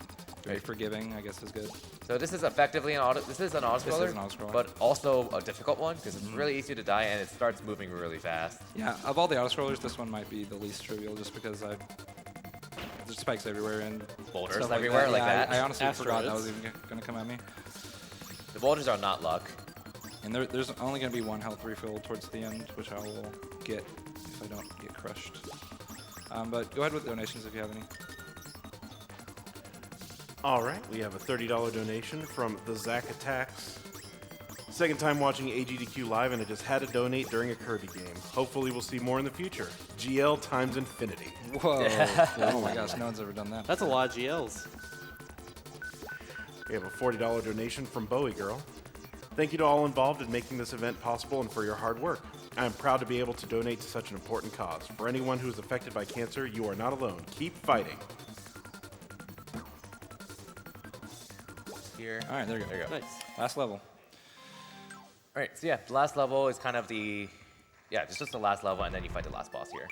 Speaker 4: very forgiving, I guess, is good.
Speaker 3: So this is effectively an auto. This is an auto-scroller, but also a difficult one because it's really easy to die and it starts moving really fast.
Speaker 4: Yeah, of all the auto-scrollers, this one might be the least trivial, just because there's spikes everywhere and
Speaker 3: Boulders
Speaker 4: stuff
Speaker 3: everywhere
Speaker 4: like
Speaker 3: that.
Speaker 4: I honestly forgot that
Speaker 5: Asteroids.
Speaker 4: was even going to come at me.
Speaker 3: The boulders are not luck.
Speaker 4: And there's only going to be 1 health refill towards the end, which I will get if I don't get crushed. But go ahead with donations if you have any.
Speaker 2: All right, we have a $30 donation from the Zack Attacks. Second time watching AGDQ live, and I just had to donate during a Kirby game. Hopefully we'll see more in the future. GL times infinity.
Speaker 4: Whoa. Oh my gosh, no one's ever done that.
Speaker 5: That's a lot of GLs.
Speaker 2: We have a $40 donation from Bowie Girl. Thank you to all involved in making this event possible and for your hard work. I am proud to be able to donate to such an important cause. For anyone who is affected by cancer, you are not alone. Keep fighting.
Speaker 3: Here.
Speaker 4: All right, there you go.
Speaker 3: There you go.
Speaker 5: Nice.
Speaker 4: Last level.
Speaker 3: All right, so yeah, the last level is kind of it's just the last level, and then you fight the last boss here.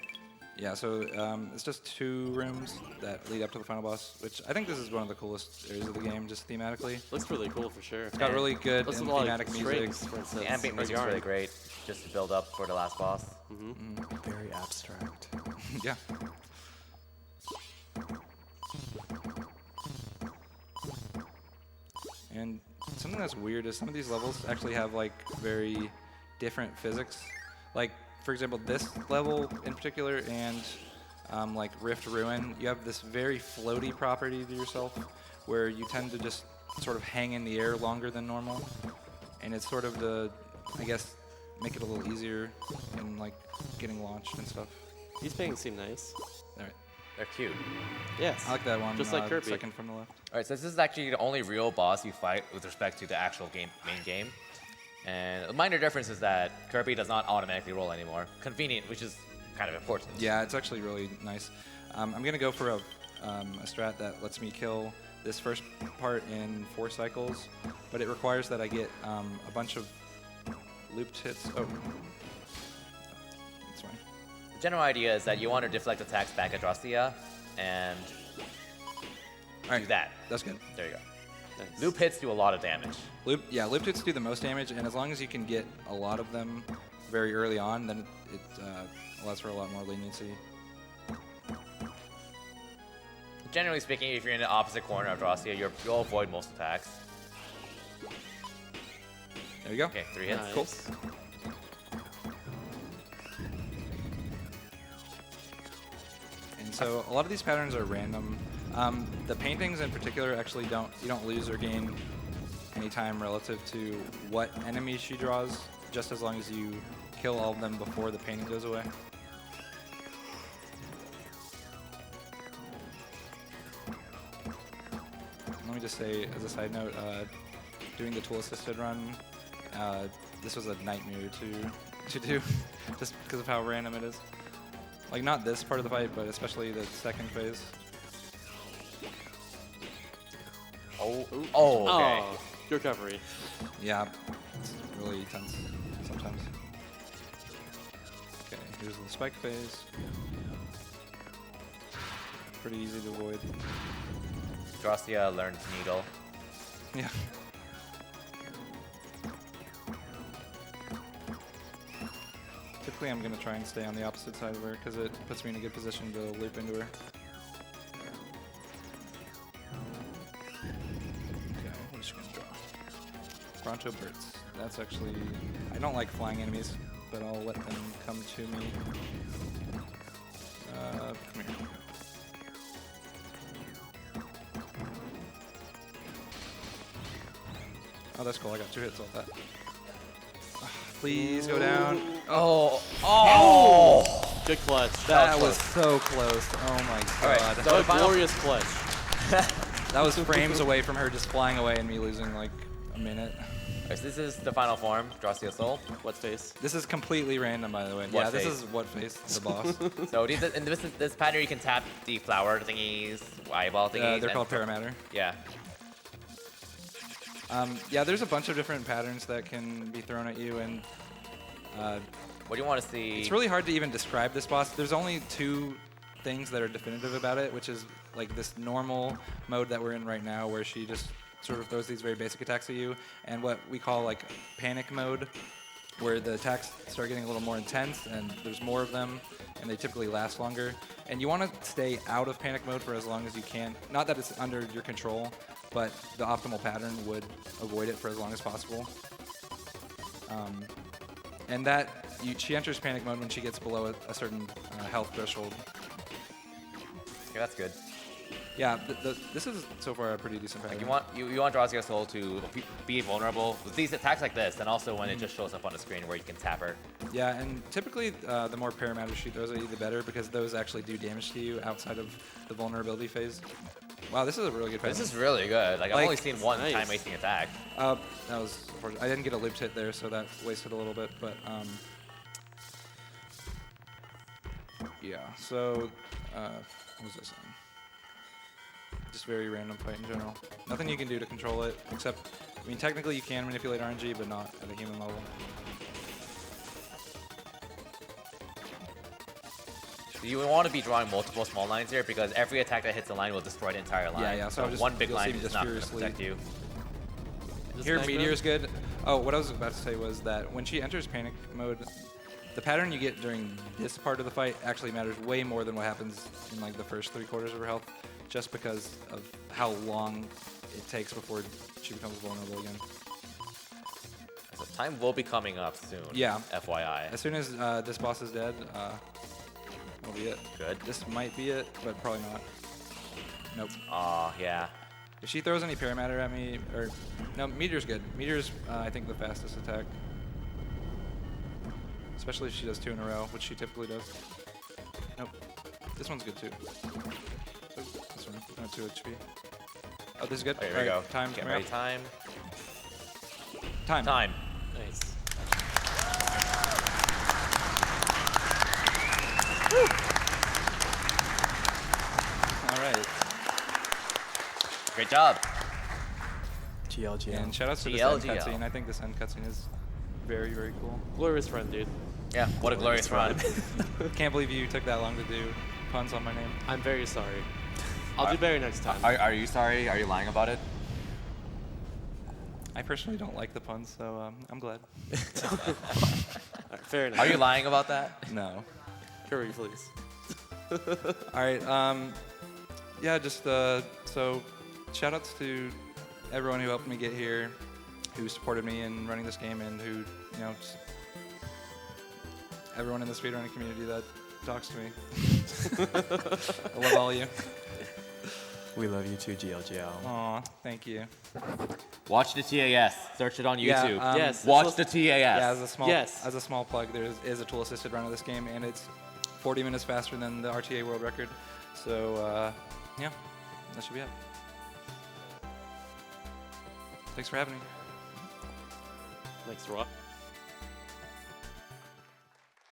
Speaker 4: Yeah, so it's just 2 rooms that lead up to the final boss, which I think this is one of the coolest areas of the game, just thematically.
Speaker 5: Looks really cool for sure.
Speaker 4: It's got really good
Speaker 5: Looks
Speaker 4: and
Speaker 5: a lot
Speaker 4: thematic
Speaker 5: of
Speaker 4: music.
Speaker 5: strings, for instance.
Speaker 3: The ambient
Speaker 5: or
Speaker 3: music's
Speaker 5: yarn.
Speaker 3: really great, just to build up for the last boss.
Speaker 6: Very abstract.
Speaker 4: Yeah. And something that's weird is some of these levels actually have like very different physics. Like, for example, this level in particular and like Rift Ruin, you have this very floaty property to yourself where you tend to just sort of hang in the air longer than normal. And it's sort of to, I guess, make it a little easier in like getting launched and stuff.
Speaker 5: These paintings seem nice.
Speaker 4: All right.
Speaker 3: They're cute.
Speaker 5: Yes.
Speaker 4: I like that one.
Speaker 5: Just like Kirby.
Speaker 4: Second from the left.
Speaker 3: All right, so this is actually the only real boss you fight with respect to the actual main game. And a minor difference is that Kirby does not automatically roll anymore. Convenient, which is kind of important.
Speaker 4: Yeah, it's actually really nice. I'm going to go for a strat that lets me kill this first part in 4 cycles, but it requires that I get a bunch of looped hits. Oh, that's fine.
Speaker 3: The general idea is that you want to deflect attacks back at Drostia and
Speaker 4: All right,
Speaker 3: do that.
Speaker 4: That's good.
Speaker 3: There you go.
Speaker 5: Nice.
Speaker 3: Loop hits do a lot of damage.
Speaker 4: Looped hits do the most damage, and as long as you can get a lot of them very early on, then it allows for a lot more leniency.
Speaker 3: Generally speaking, if you're in the opposite corner of Drostia, you'll avoid most attacks.
Speaker 4: There you go.
Speaker 3: Okay, 3 hits.
Speaker 5: Nice.
Speaker 4: Cool. And so a lot of these patterns are random. The paintings in particular actually you don't lose or gain any time relative to what enemies she draws, just as long as you kill all of them before the painting goes away. Let me just say, as a side note, doing the tool-assisted run, this was a nightmare to do, just because of how random it is. Like, not this part of the fight, but especially the second phase.
Speaker 3: Oh, okay.
Speaker 5: Oh, good recovery.
Speaker 4: Yeah, it's really tense sometimes. Okay, here's the spike phase. Pretty easy to avoid.
Speaker 3: Drostia learned Needle.
Speaker 4: Yeah. Typically, I'm going to try and stay on the opposite side of her because it puts me in a good position to loop into her. Okay, we're just going to draw. Bronto birds. That's actually... I don't like flying enemies, but I'll let them come to me. Come here. Oh, that's cool. I got 2 hits off that. Please go down.
Speaker 3: Oh! Oh!
Speaker 5: Good clutch.
Speaker 4: That was so close. Oh my
Speaker 3: All
Speaker 4: god.
Speaker 3: right, so
Speaker 5: What a
Speaker 3: final-
Speaker 5: glorious clutch.
Speaker 4: That was frames away from her just flying away and me losing like a minute.
Speaker 3: Alright, so this is the final form. Draw Steel Soul.
Speaker 5: What face?
Speaker 4: This is completely random, by the way.
Speaker 3: What
Speaker 4: yeah, this
Speaker 3: face?
Speaker 4: is what face, the boss.
Speaker 3: So in this pattern, you can tap the flower thingies, eyeball thingies.
Speaker 4: They're
Speaker 3: and-
Speaker 4: called Paramatter.
Speaker 3: Yeah.
Speaker 4: Yeah, there's a bunch of different patterns that can be thrown at you, and
Speaker 3: What do you want to see?
Speaker 4: it's really hard to even describe this boss. There's only 2 things that are definitive about it, which is like this normal mode that we're in right now, where she just sort of throws these very basic attacks at you, and what we call like panic mode, where the attacks start getting a little more intense, and there's more of them, and they typically last longer. And you want to stay out of panic mode for as long as you can. Not that it's under your control, but the optimal pattern would avoid it for as long as possible. And that she enters panic mode when she gets below a certain health threshold.
Speaker 3: Okay, that's good.
Speaker 4: Yeah, this is so far a pretty decent pattern.
Speaker 3: Like you want Draw Steel Soul to be vulnerable with these attacks like this, and also when it just shows up on the screen where you can tap her.
Speaker 4: Yeah, and typically the more Paramatter she throws at you, the better, because those actually do damage to you outside of the vulnerability phase. Wow, this is a really good pattern.
Speaker 3: This is really good. Like I've only
Speaker 4: Like,
Speaker 3: seen one
Speaker 5: nice.
Speaker 3: time-wasting attack.
Speaker 4: That was unfortunate. I didn't get a looped hit there, so that wasted a little bit. But yeah. So what was this? Just very random fight in general. Nothing you can do to control it, except I mean technically you can manipulate RNG, but not at a human level.
Speaker 3: You want to be drawing multiple small lines here because every attack that hits a line will destroy the entire line.
Speaker 4: Yeah, yeah. So
Speaker 3: one big
Speaker 4: you'll see
Speaker 3: line
Speaker 4: me
Speaker 3: is
Speaker 4: just
Speaker 3: not going to
Speaker 4: furiously-
Speaker 3: protect you.
Speaker 4: Here, Meteor's good. Oh, what I was about to say was that when she enters panic mode, the pattern you get during this part of the fight actually matters way more than what happens in like the first 3/4 of her health, just because of how long it takes before she becomes vulnerable again.
Speaker 3: So time will be coming up soon.
Speaker 4: Yeah.
Speaker 3: FYI.
Speaker 4: As soon as this boss is dead, that'll be it.
Speaker 3: Good.
Speaker 4: This might be it, but probably not. Nope.
Speaker 3: Aw, yeah.
Speaker 4: If she throws any Paramatter at me, or no, Meteor's good. Meteor's, I think, the fastest attack. Especially if she does 2 in a row, which she typically does. Nope. This one's good too. Oh, this one, not 2 HP. Oh, this is good.
Speaker 3: Okay, here we
Speaker 4: All
Speaker 3: go.
Speaker 4: Time.
Speaker 3: Get
Speaker 4: coming
Speaker 3: ready.
Speaker 4: up.
Speaker 3: Time.
Speaker 4: Time.
Speaker 5: Nice.
Speaker 4: All right.
Speaker 3: Great job.
Speaker 6: GLGL.
Speaker 4: And shout outs to this end
Speaker 3: GLGL.
Speaker 4: cutscene. I think this end cutscene is very, very cool.
Speaker 5: Glorious friend, dude.
Speaker 3: Yeah, what a glorious run.
Speaker 4: Can't believe you took that long to do puns on my name.
Speaker 5: I'm very sorry. I'll do better next time.
Speaker 3: Are you sorry? Are you lying about it?
Speaker 4: I personally don't like the puns, so I'm glad.
Speaker 5: Alright, fair enough.
Speaker 3: Are you lying about that?
Speaker 4: No.
Speaker 5: Kirby, please.
Speaker 4: All right. Yeah, just so shout outs to everyone who helped me get here, who supported me in running this game, and who, you know, just everyone in the speedrunning community that talks to me. I love all of you.
Speaker 6: We love you too, GLGL.
Speaker 4: Aw, thank you.
Speaker 3: Watch the TAS. Search it on
Speaker 4: Yeah,
Speaker 3: YouTube.
Speaker 5: Yes.
Speaker 3: Watch the TAS.
Speaker 4: Yeah, as a small plug, there is a tool assisted run of this game, and it's 40 minutes faster than the RTA world record. So yeah, that should be it. Thanks for having me.
Speaker 5: Thanks, Rob.